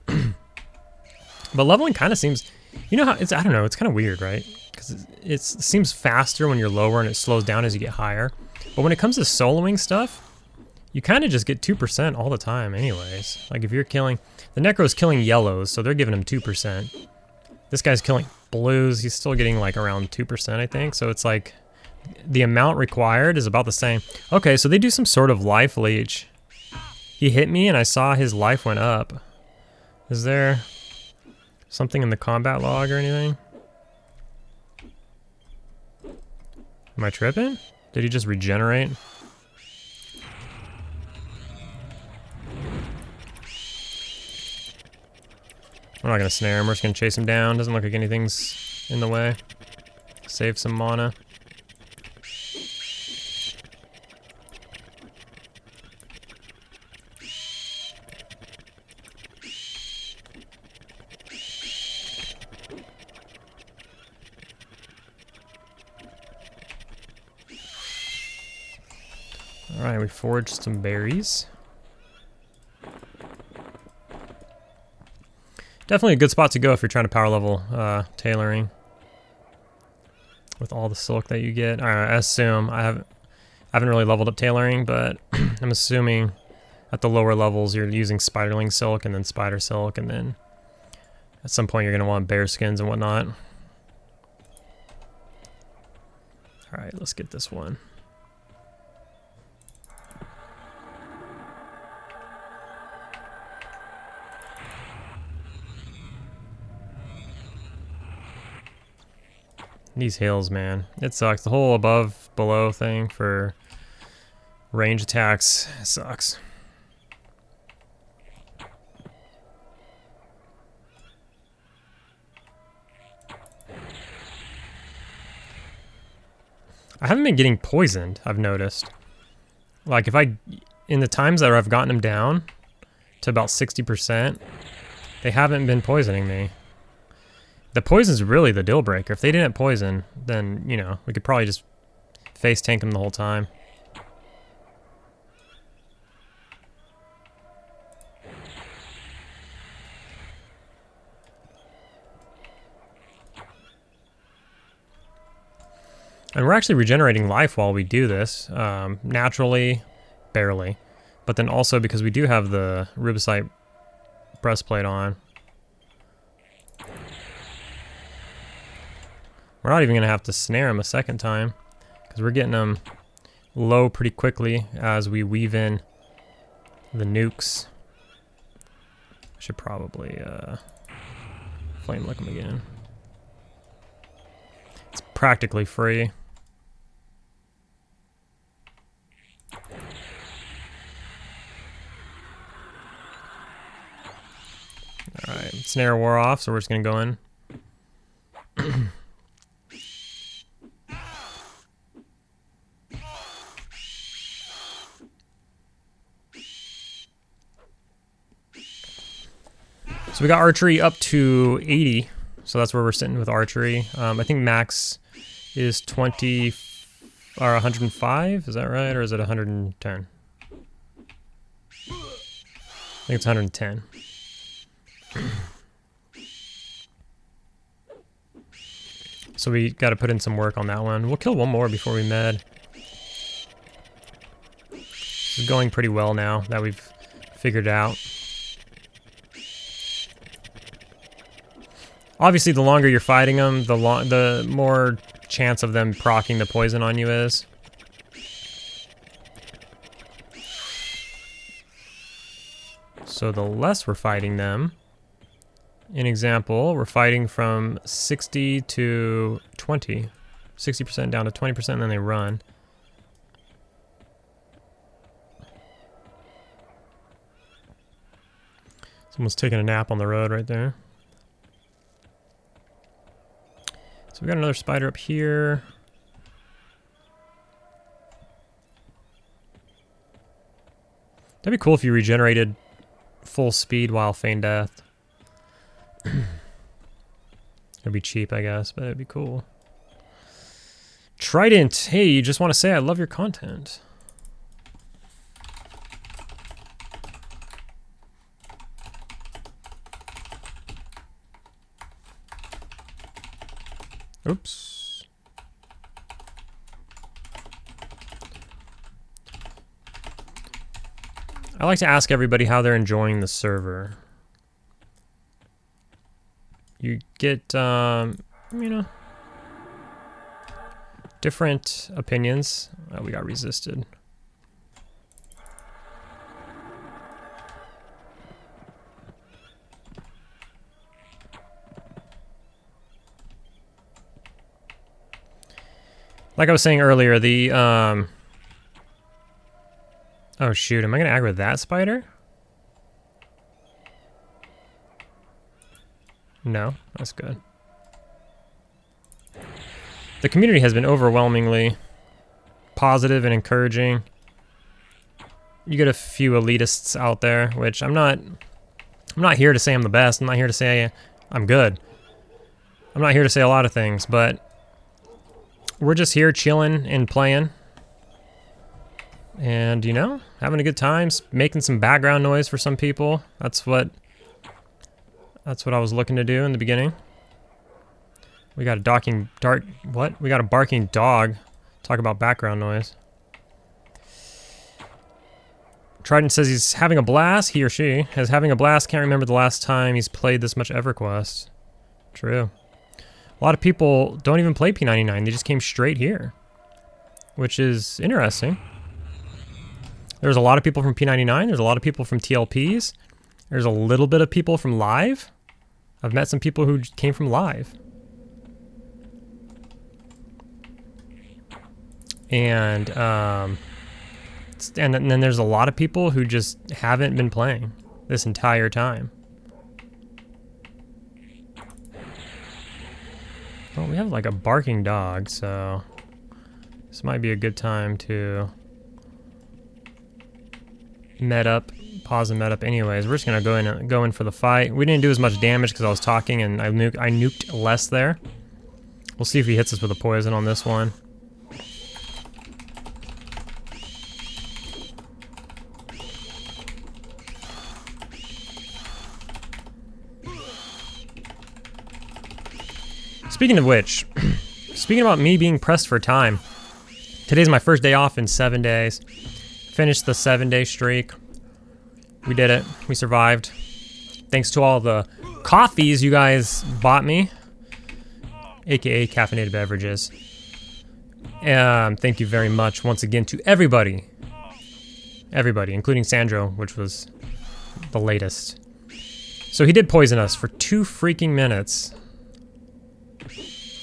But leveling kind of seems, you know how it's, I don't know, it's kind of weird, right? Because it seems faster when you're lower and it slows down as you get higher. But when it comes to soloing stuff, you kind of just get 2% all the time anyways. Like if you're killing, the Necro's killing yellows, so they're giving him 2%. This guy's killing blues, he's still getting like around 2%, I think. So it's like the amount required is about the same. Okay, so they do some sort of life leech. He hit me and I saw his life went up. Is there something in the combat log or anything? Am I tripping? Did he just regenerate? I'm not gonna snare him, we're just gonna chase him down. Doesn't look like anything's in the way. Save some mana. Alright, we foraged some berries. Definitely a good spot to go if you're trying to power level tailoring. With all the silk that you get. I assume, I haven't really leveled up tailoring, but I'm assuming at the lower levels you're using spiderling silk and then spider silk, and then at some point you're going to want bear skins and whatnot. Alright, let's get this one. These hills, man. It sucks. The whole above, below thing for range attacks sucks. I haven't been getting poisoned, I've noticed. Like in the times that I've gotten them down to about 60%, they haven't been poisoning me. The poison's really the deal breaker. If they didn't poison, then, you know, we could probably just face tank them the whole time. And we're actually regenerating life while we do this. Naturally, barely. But then also because we do have the rubicite breastplate on. We're not even going to have to snare him a second time, because we're getting him low pretty quickly as we weave in the nukes. I should probably flame lick him again. It's practically free. Alright, snare wore off, so we're just going to go in. So we got archery up to 80, so that's where we're sitting with archery. I think max is 20 or 105, is that right? Or is it 110? I think it's 110. So we got to put in some work on that one. We'll kill one more before we med. This is going pretty well now that we've figured it out. Obviously, the longer you're fighting them, the more chance of them proccing the poison on you is. So the less we're fighting them, in example, we're fighting from 60 to 20. 60% down to 20%, and then they run. Someone's taking a nap on the road right there. So we got another spider up here. That'd be cool if you regenerated full speed while feign death. It'd be cheap, I guess, but it'd be cool. Trident, hey, you just want to say I love your content. Oops. I like to ask everybody how they're enjoying the server. You get, you know, different opinions. Oh, we got resisted. Like I was saying earlier, the, oh shoot, am I gonna aggro that spider? No, that's good. The community has been overwhelmingly positive and encouraging. You get a few elitists out there, which I'm not here to say I'm the best. I'm not here to say I'm good. I'm not here to say a lot of things, but we're just here chilling and playing. And, you know, having a good time, making some background noise for some people. That's what I was looking to do in the beginning. We got a We got a barking dog. Talk about background noise. Trident says he's having a blast. He or she is having a blast. Can't remember the last time he's played this much EverQuest. True. A lot of people don't even play P99. They just came straight here, which is interesting. There's a lot of people from P99. There's a lot of people from TLPs. There's a little bit of people from Live. I've met some people who came from Live. And then there's a lot of people who just haven't been playing this entire time. Well, we have like a barking dog, so this might be a good time to pause and med up anyways. We're just gonna go in for the fight. We didn't do as much damage because I was talking and I nuked less there. We'll see if he hits us with a poison on this one. Speaking of which, speaking about me being pressed for time, today's my first day off in 7 days. Finished the 7-day streak. We did it. We survived. Thanks to all the coffees you guys bought me, aka caffeinated beverages. Thank you very much once again to everybody, including Sandro, which was the latest. So he did poison us for 2 freaking minutes.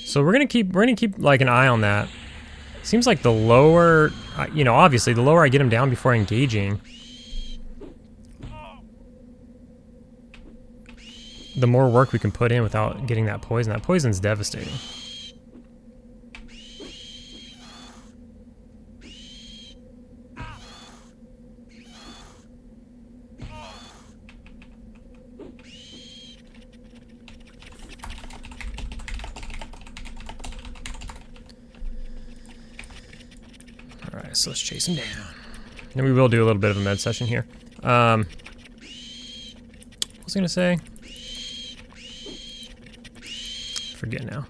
So we're gonna keep like an eye on that. Seems like the lower, you know, obviously the lower I get him down before engaging, the more work we can put in without getting that poison. That poison's devastating. Alright, so let's chase him down. And we will do a little bit of a med session here. What was I gonna say? Forget now.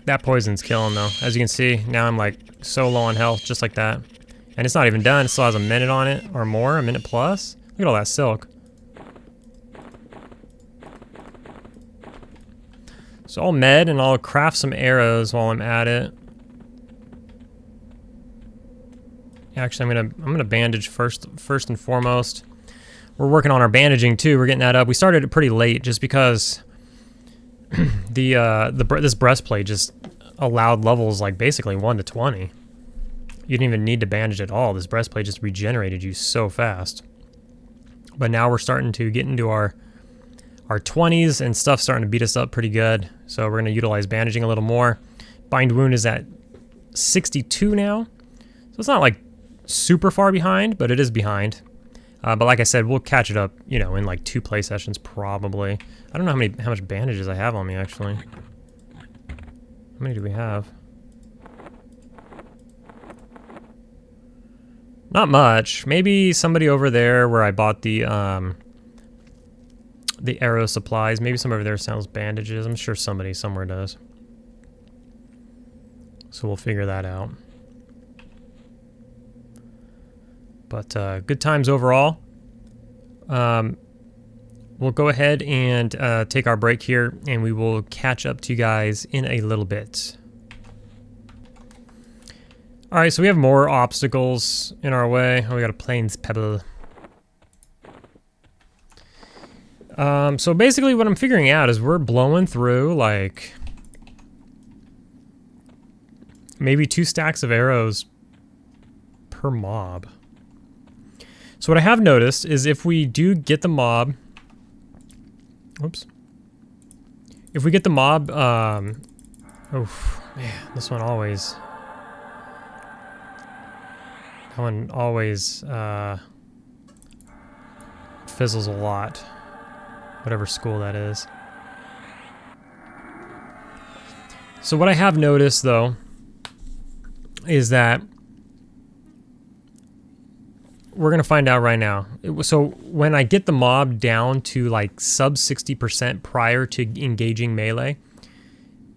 That poison's killing though. As you can see, now I'm like so low on health, just like that. And it's not even done. It still has a minute on it or more, a minute plus. Look at all that silk. So I'll med and I'll craft some arrows while I'm at it. Actually, I'm gonna bandage first and foremost. We're working on our bandaging too. We're getting that up. We started it pretty late just because this breastplate just allowed levels like basically 1 to 20. You didn't even need to bandage at all. This breastplate just regenerated you so fast. But now we're starting to get into our 20s and stuff's starting to beat us up pretty good. So we're gonna utilize bandaging a little more. Bind wound is at 62 now. So it's not like super far behind, but it is behind. But like I said, we'll catch it up, you know, in like 2 play sessions probably. I don't know how much bandages I have on me actually. How many do we have? Not much. Maybe somebody over there where I bought the arrow supplies. Maybe some over there sells bandages. I'm sure somebody somewhere does. So we'll figure that out. But good times overall. We'll go ahead and take our break here, and we will catch up to you guys in a little bit. All right, so we have more obstacles in our way. Oh, we got a plains pebble. So basically what I'm figuring out is we're blowing through like maybe 2 stacks of arrows per mob. So what I have noticed is if we do get the mob, oops. If we get the mob, oh man, this one always fizzles a lot. Whatever school that is. So what I have noticed though is that we're gonna find out right now. So when I get the mob down to like sub 60% prior to engaging melee,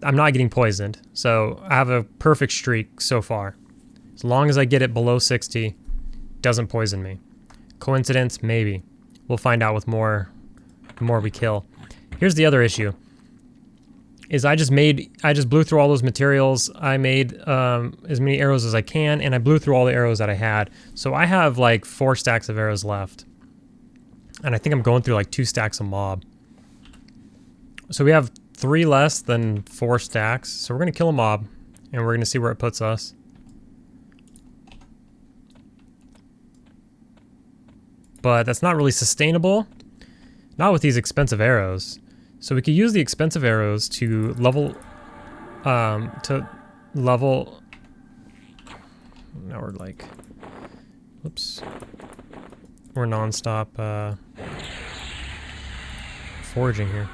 I'm not getting poisoned. So I have a perfect streak so far. As long as I get it below 60, doesn't poison me. Coincidence? Maybe. We'll find out with the more we kill. Here's the other issue. Is I just blew through all those materials. I made as many arrows as I can, and I blew through all the arrows that I had. So I have like 4 stacks of arrows left. And I think I'm going through like 2 stacks of mob. So we have 3 less than 4 stacks. So we're gonna kill a mob, and we're gonna see where it puts us. But that's not really sustainable. Not with these expensive arrows. So we could use the expensive arrows to level, now we're like, whoops. We're non-stop, foraging here.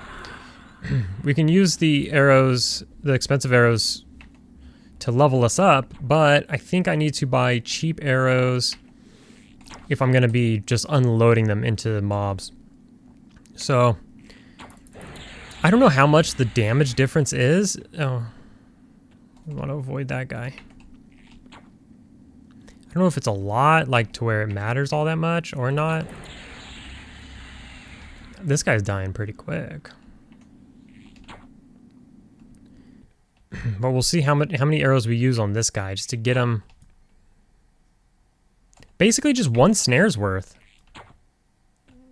We can use the arrows, the expensive arrows, to level us up, but I think I need to buy cheap arrows if I'm gonna be just unloading them into the mobs. So I don't know how much the damage difference is. Oh, I want to avoid that guy. I don't know if it's a lot, like to where it matters all that much or not. This guy's dying pretty quick. But we'll see how many arrows we use on this guy just to get him. Basically just 1 snare's worth.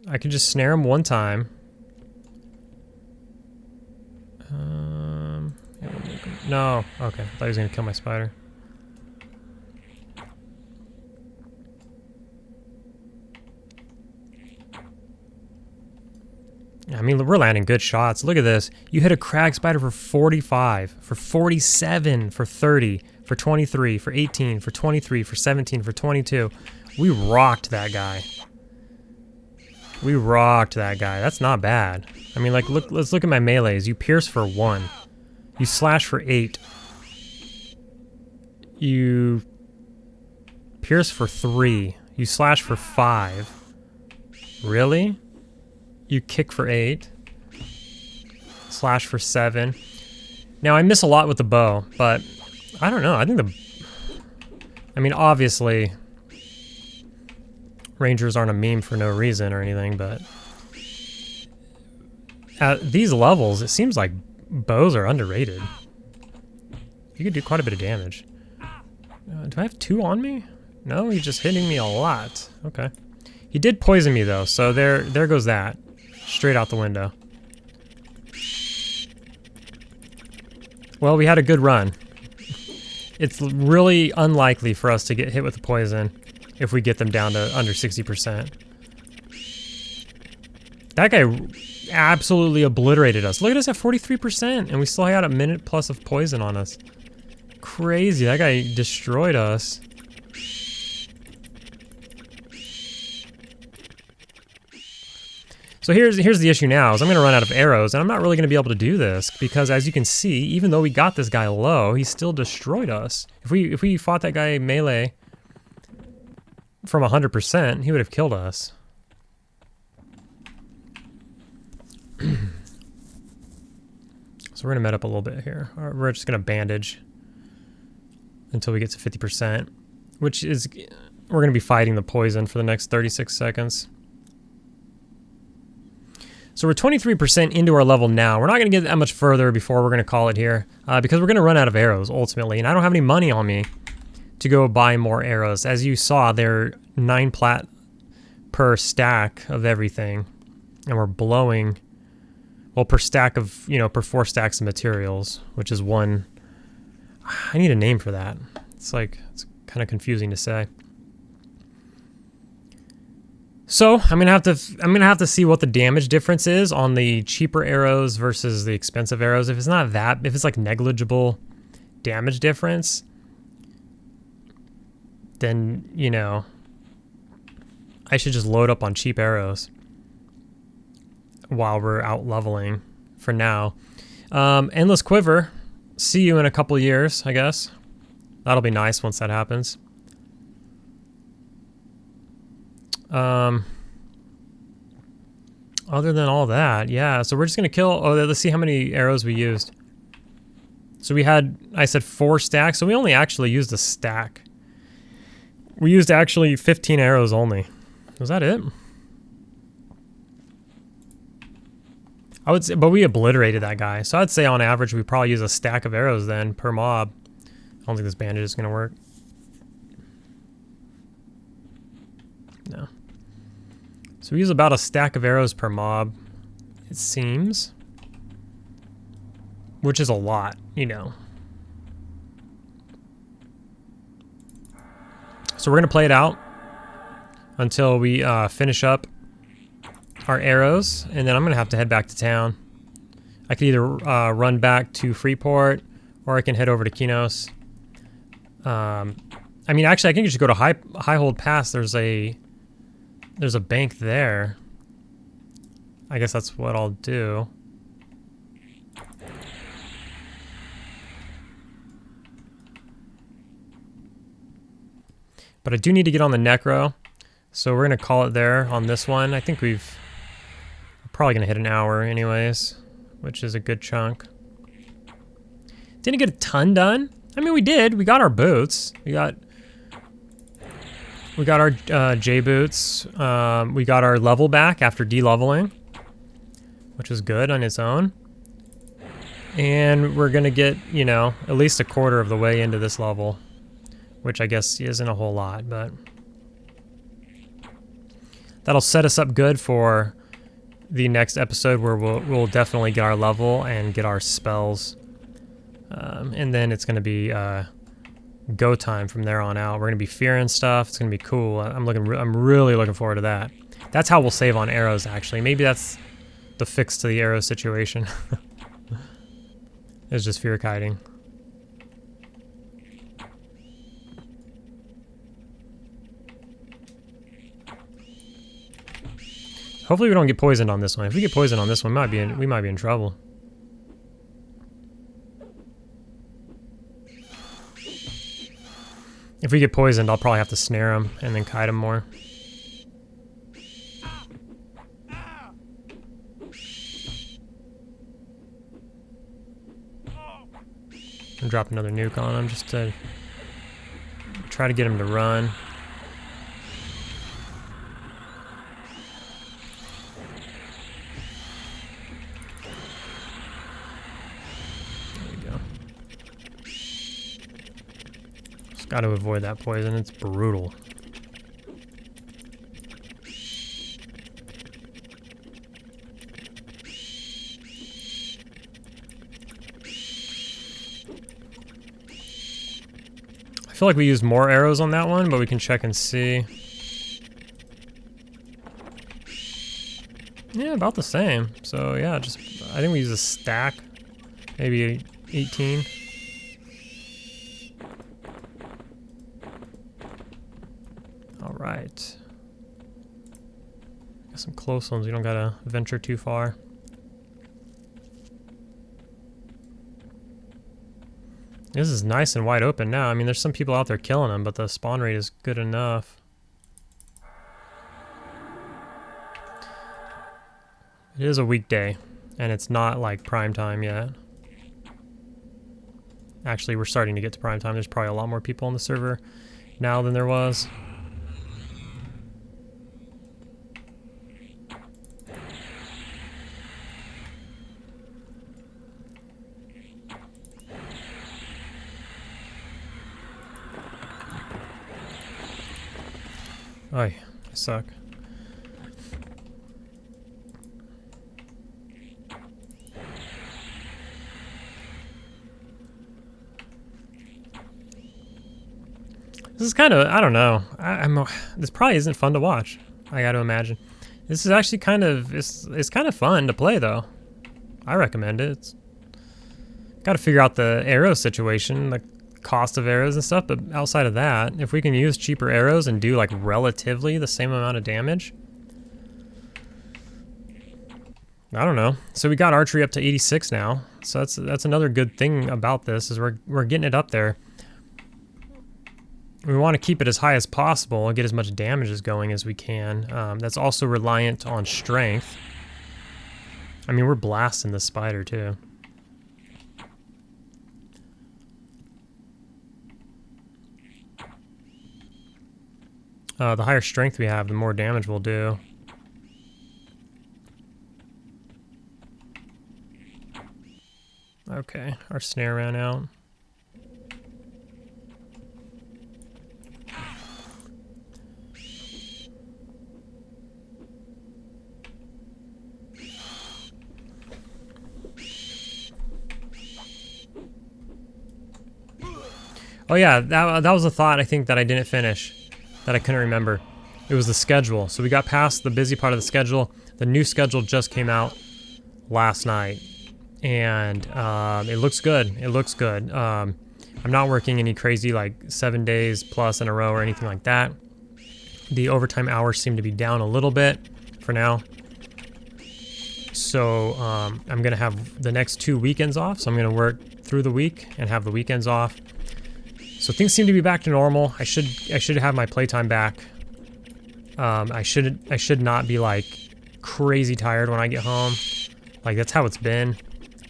I could just snare him 1 time. No, okay. I thought he was gonna kill my spider. I mean, we're landing good shots. Look at this. You hit a crag spider for 45, for 47, for 30, for 23, for 18, for 23, for 17, for 22. We rocked that guy. We rocked that guy. That's not bad. I mean, like, let's look at my melees. You pierce for 1. You slash for 8. You pierce for 3. You slash for 5. Really? You kick for 8. Slash for 7. Now, I miss a lot with the bow, but I don't know. I think I mean, obviously, Rangers aren't a meme for no reason or anything, but at these levels, it seems like bows are underrated. You could do quite a bit of damage. Do I have 2 on me? No, he's just hitting me a lot. Okay. He did poison me though, so there goes that. Straight out the window. Well, we had a good run. It's really unlikely for us to get hit with the poison if we get them down to under 60%. That guy absolutely obliterated us. Look at us at 43%, and we still had a minute plus of poison on us. Crazy, that guy destroyed us. So here's the issue now, is I'm going to run out of arrows, and I'm not really going to be able to do this, because as you can see, even though we got this guy low, he still destroyed us. If we fought that guy melee from 100%, he would have killed us. So we're going to med up a little bit here. We're just going to bandage until we get to 50%, which is, we're going to be fighting the poison for the next 36 seconds. So we're 23% into our level now. We're not going to get that much further before we're going to call it here, because we're going to run out of arrows ultimately, and I don't have any money on me to go buy more arrows. As you saw, they're 9 plat per stack of everything, and we're blowing, well, per stack of, you know, per 4 stacks of materials, which is 1. I need a name for that. It's like, it's kind of confusing to say. So I'm gonna have to see what the damage difference is on the cheaper arrows versus the expensive arrows. If it's not that, if it's like negligible damage difference, then, you know, I should just load up on cheap arrows while we're out leveling for now. Endless Quiver. See you in a couple years, I guess. That'll be nice once that happens. Other than all that, yeah, so we're just gonna kill, oh, let's see how many arrows we used. So we had, I said 4 stacks, so we only actually used a stack. We used actually 15 arrows only. Was that it? I would say, but we obliterated that guy, so I'd say on average we probably use a stack of arrows then per mob. I don't think this bandage is gonna work. No. So we use about a stack of arrows per mob, it seems. Which is a lot, you know. So we're going to play it out until we finish up our arrows, and then I'm going to have to head back to town. I could either run back to Freeport, or I can head over to Kinos. I mean, actually, I can just go to Highhold Pass. There's a bank there. I guess that's what I'll do. But I do need to get on the Necro, so we're gonna call it there on this one. I think we're probably gonna hit an hour anyways, which is a good chunk. Didn't get a ton done. I mean, we did. We got our boots. We got our JBoots. We got our level back after de-leveling, which was good on its own. And we're gonna get, you know, at least a quarter of the way into this level, which I guess isn't a whole lot, but that'll set us up good for the next episode, where we'll definitely get our level and get our spells, and then it's gonna be go time from there on out. We're gonna be fearing stuff. It's gonna be cool. I'm really looking forward to that. That's how we'll save on arrows, actually. Maybe that's the fix to the arrow situation. It's just fear kiting. Hopefully we don't get poisoned on this one. If we get poisoned on this one, we might be in trouble. If we get poisoned, I'll probably have to snare him and then kite him more. And drop another nuke on him just to try to get him to run. Got to avoid that poison. It's brutal. I feel like we used more arrows on that one, but we can check and see. Yeah, about the same. So yeah, I think we used a stack, maybe 18. Right. Got some close ones. We don't gotta venture too far. This is nice and wide open now. I mean, there's some people out there killing them, but the spawn rate is good enough. It is a weekday, and it's not like prime time yet. Actually, we're starting to get to prime time. There's probably a lot more people on the server now than there was. Oy, I suck. This is kind of, I don't know. This probably isn't fun to watch. I got to imagine. This is actually kind of, it's kind of fun to play though. I recommend it. It's got to figure out the arrow situation, the cost of arrows and stuff, but outside of that, if we can use cheaper arrows and do like relatively the same amount of damage, I don't know. So we got archery up to 86 now, so that's another good thing about this is we're getting it up there. We want to keep it as high as possible and get as much damage as going as we can. That's also reliant on strength. I mean, we're blasting the spider too. The higher strength we have, the more damage we'll do. Okay, our snare ran out. Oh yeah, that was a thought I think that I didn't finish, that I couldn't remember. It was the schedule. So we got past the busy part of the schedule. The new schedule just came out last night, and it looks good. It looks good. I'm not working any crazy like 7 days plus in a row or anything like that. The overtime hours seem to be down a little bit for now. So I'm gonna have the next 2 weekends off. So I'm gonna work through the week and have the weekends off. So things seem to be back to normal. I should have my playtime back. I should not be like crazy tired when I get home. Like that's how it's been.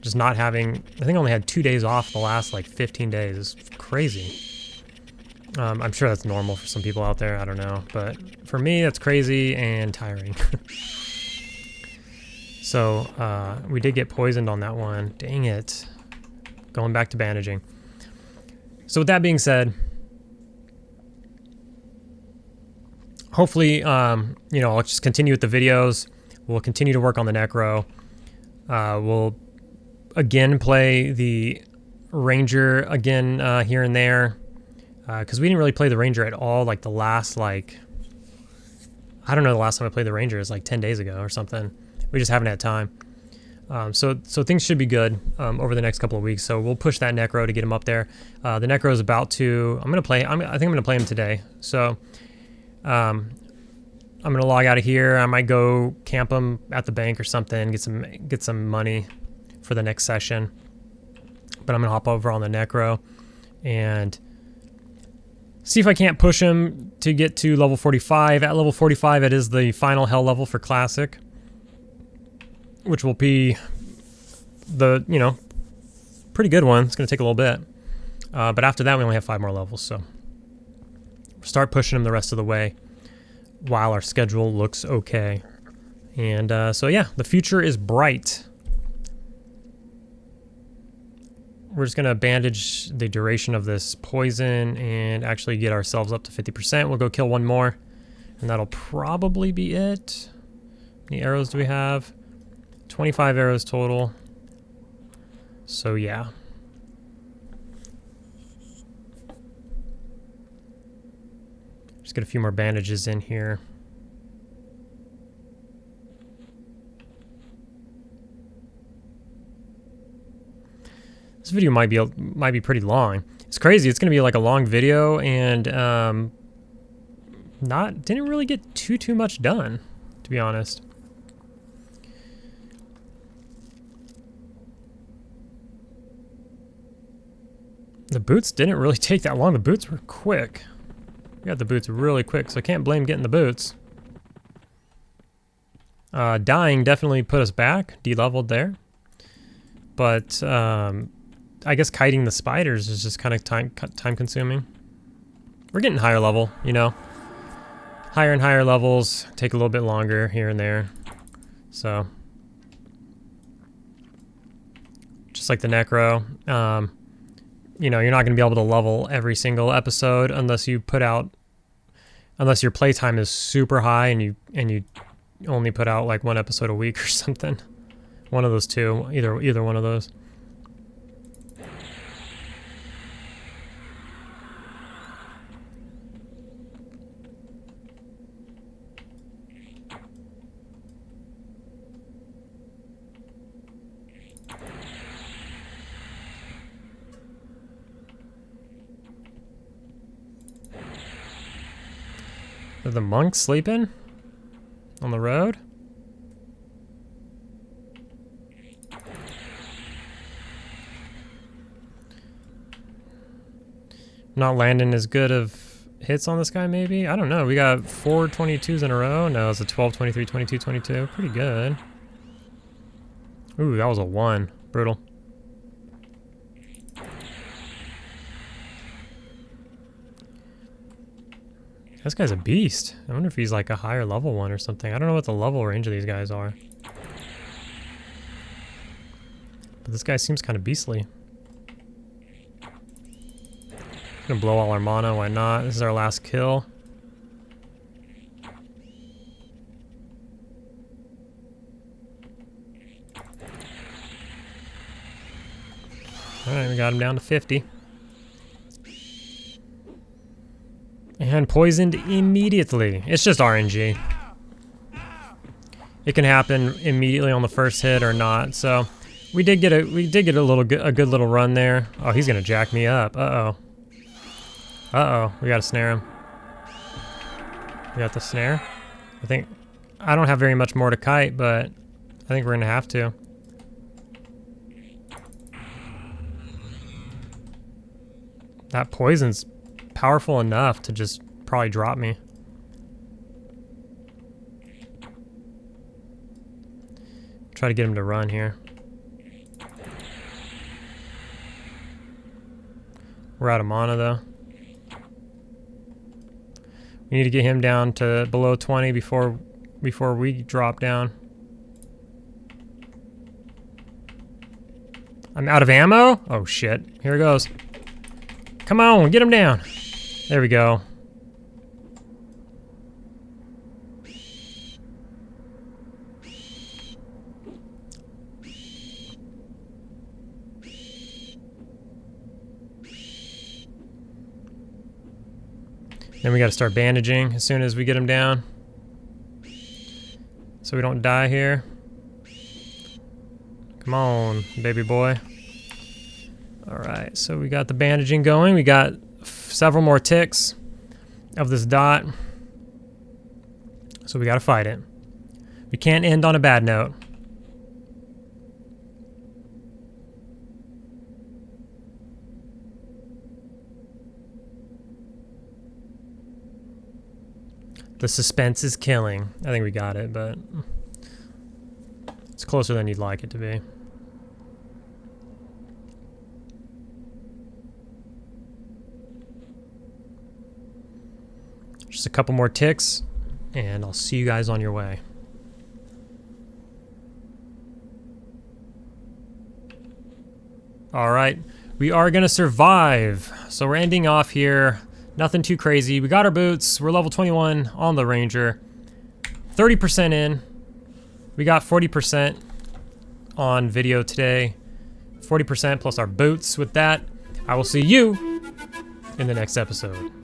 Just not having, I think I only had 2 days off the last like 15 days. It's crazy. I'm sure that's normal for some people out there. I don't know, but for me, that's crazy and tiring. So we did get poisoned on that one. Dang it. Going back to bandaging. So with that being said, hopefully, you know, I'll just continue with the videos. We'll continue to work on the necro. We'll again play the ranger again here and there, because we didn't really play the ranger at all. Like the last, like, I don't know, the last time I played the ranger is like 10 days ago or something. We just haven't had time. So things should be good over the next couple of weeks. So we'll push that necro to get him up there. The necro is about to. I think I'm gonna play him today. So I'm gonna log out of here. I might go camp him at the bank or something. Get some money for the next session. But I'm gonna hop over on the necro and see if I can't push him to get to level 45. At level 45, it is the final hell level for classic, which will be the, you know, pretty good one. It's going to take a little bit. But after that, we only have 5 more levels. So start pushing them the rest of the way while our schedule looks okay. And so, yeah, the future is bright. We're just going to bandage the duration of this poison and actually get ourselves up to 50%. We'll go kill one more, and that'll probably be it. How many arrows do we have? 25 arrows total. So yeah. Just get a few more bandages in here. This video might be pretty long. It's crazy. It's gonna be like a long video, and didn't really get too much done. to be honest. The boots didn't really take that long. The boots were quick. We got the boots really quick, so I can't blame getting the boots. Dying definitely put us back, de-leveled there. But I guess kiting the spiders is just kind of time consuming. We're getting higher level, you know. Higher and higher levels take a little bit longer here and there. So just like the necro, you know, you're not going to be able to level every single episode unless you put out, unless your playtime is super high and you only put out like one episode a week or something. One of those two, either one of those. Are the monks sleeping on the road? Not landing as good of hits on this guy, maybe? I don't know. We got 4 22s in a row. No, it's a 12, 23, 22, 22. Pretty good. Ooh, that was a 1. Brutal. This guy's a beast. I wonder if he's like a higher level one or something. I don't know what the level range of these guys are. But this guy seems kind of beastly. Gonna blow all our mana, why not? This is our last kill. Alright, we got him down to 50. And poisoned immediately. It's just RNG. It can happen immediately on the first hit or not. So we did get a good little run there. Oh, he's gonna jack me up. Uh-oh. Uh-oh. We gotta snare him. We got the snare. I don't have very much more to kite, but I think we're gonna have to. That poison's powerful enough to just probably drop me. Try to get him to run here. We're out of mana though. We need to get him down to below 20 before we drop down. I'm out of ammo? Oh shit. Here it goes. Come on, get him down. There we go. Then we got to start bandaging as soon as we get him down, so we don't die here. Come on, baby boy. Alright, so we got the bandaging going. We got several more ticks of this dot, so we got to fight it. We can't end on a bad note. The suspense is killing. I think we got it, but it's closer than you'd like it to be. Just a couple more ticks, and I'll see you guys on your way. All right, we are gonna survive. So we're ending off here. Nothing too crazy. We got our boots. We're level 21 on the Ranger. 30% in. We got 40% on video today. 40% plus our boots. With that, I will see you in the next episode.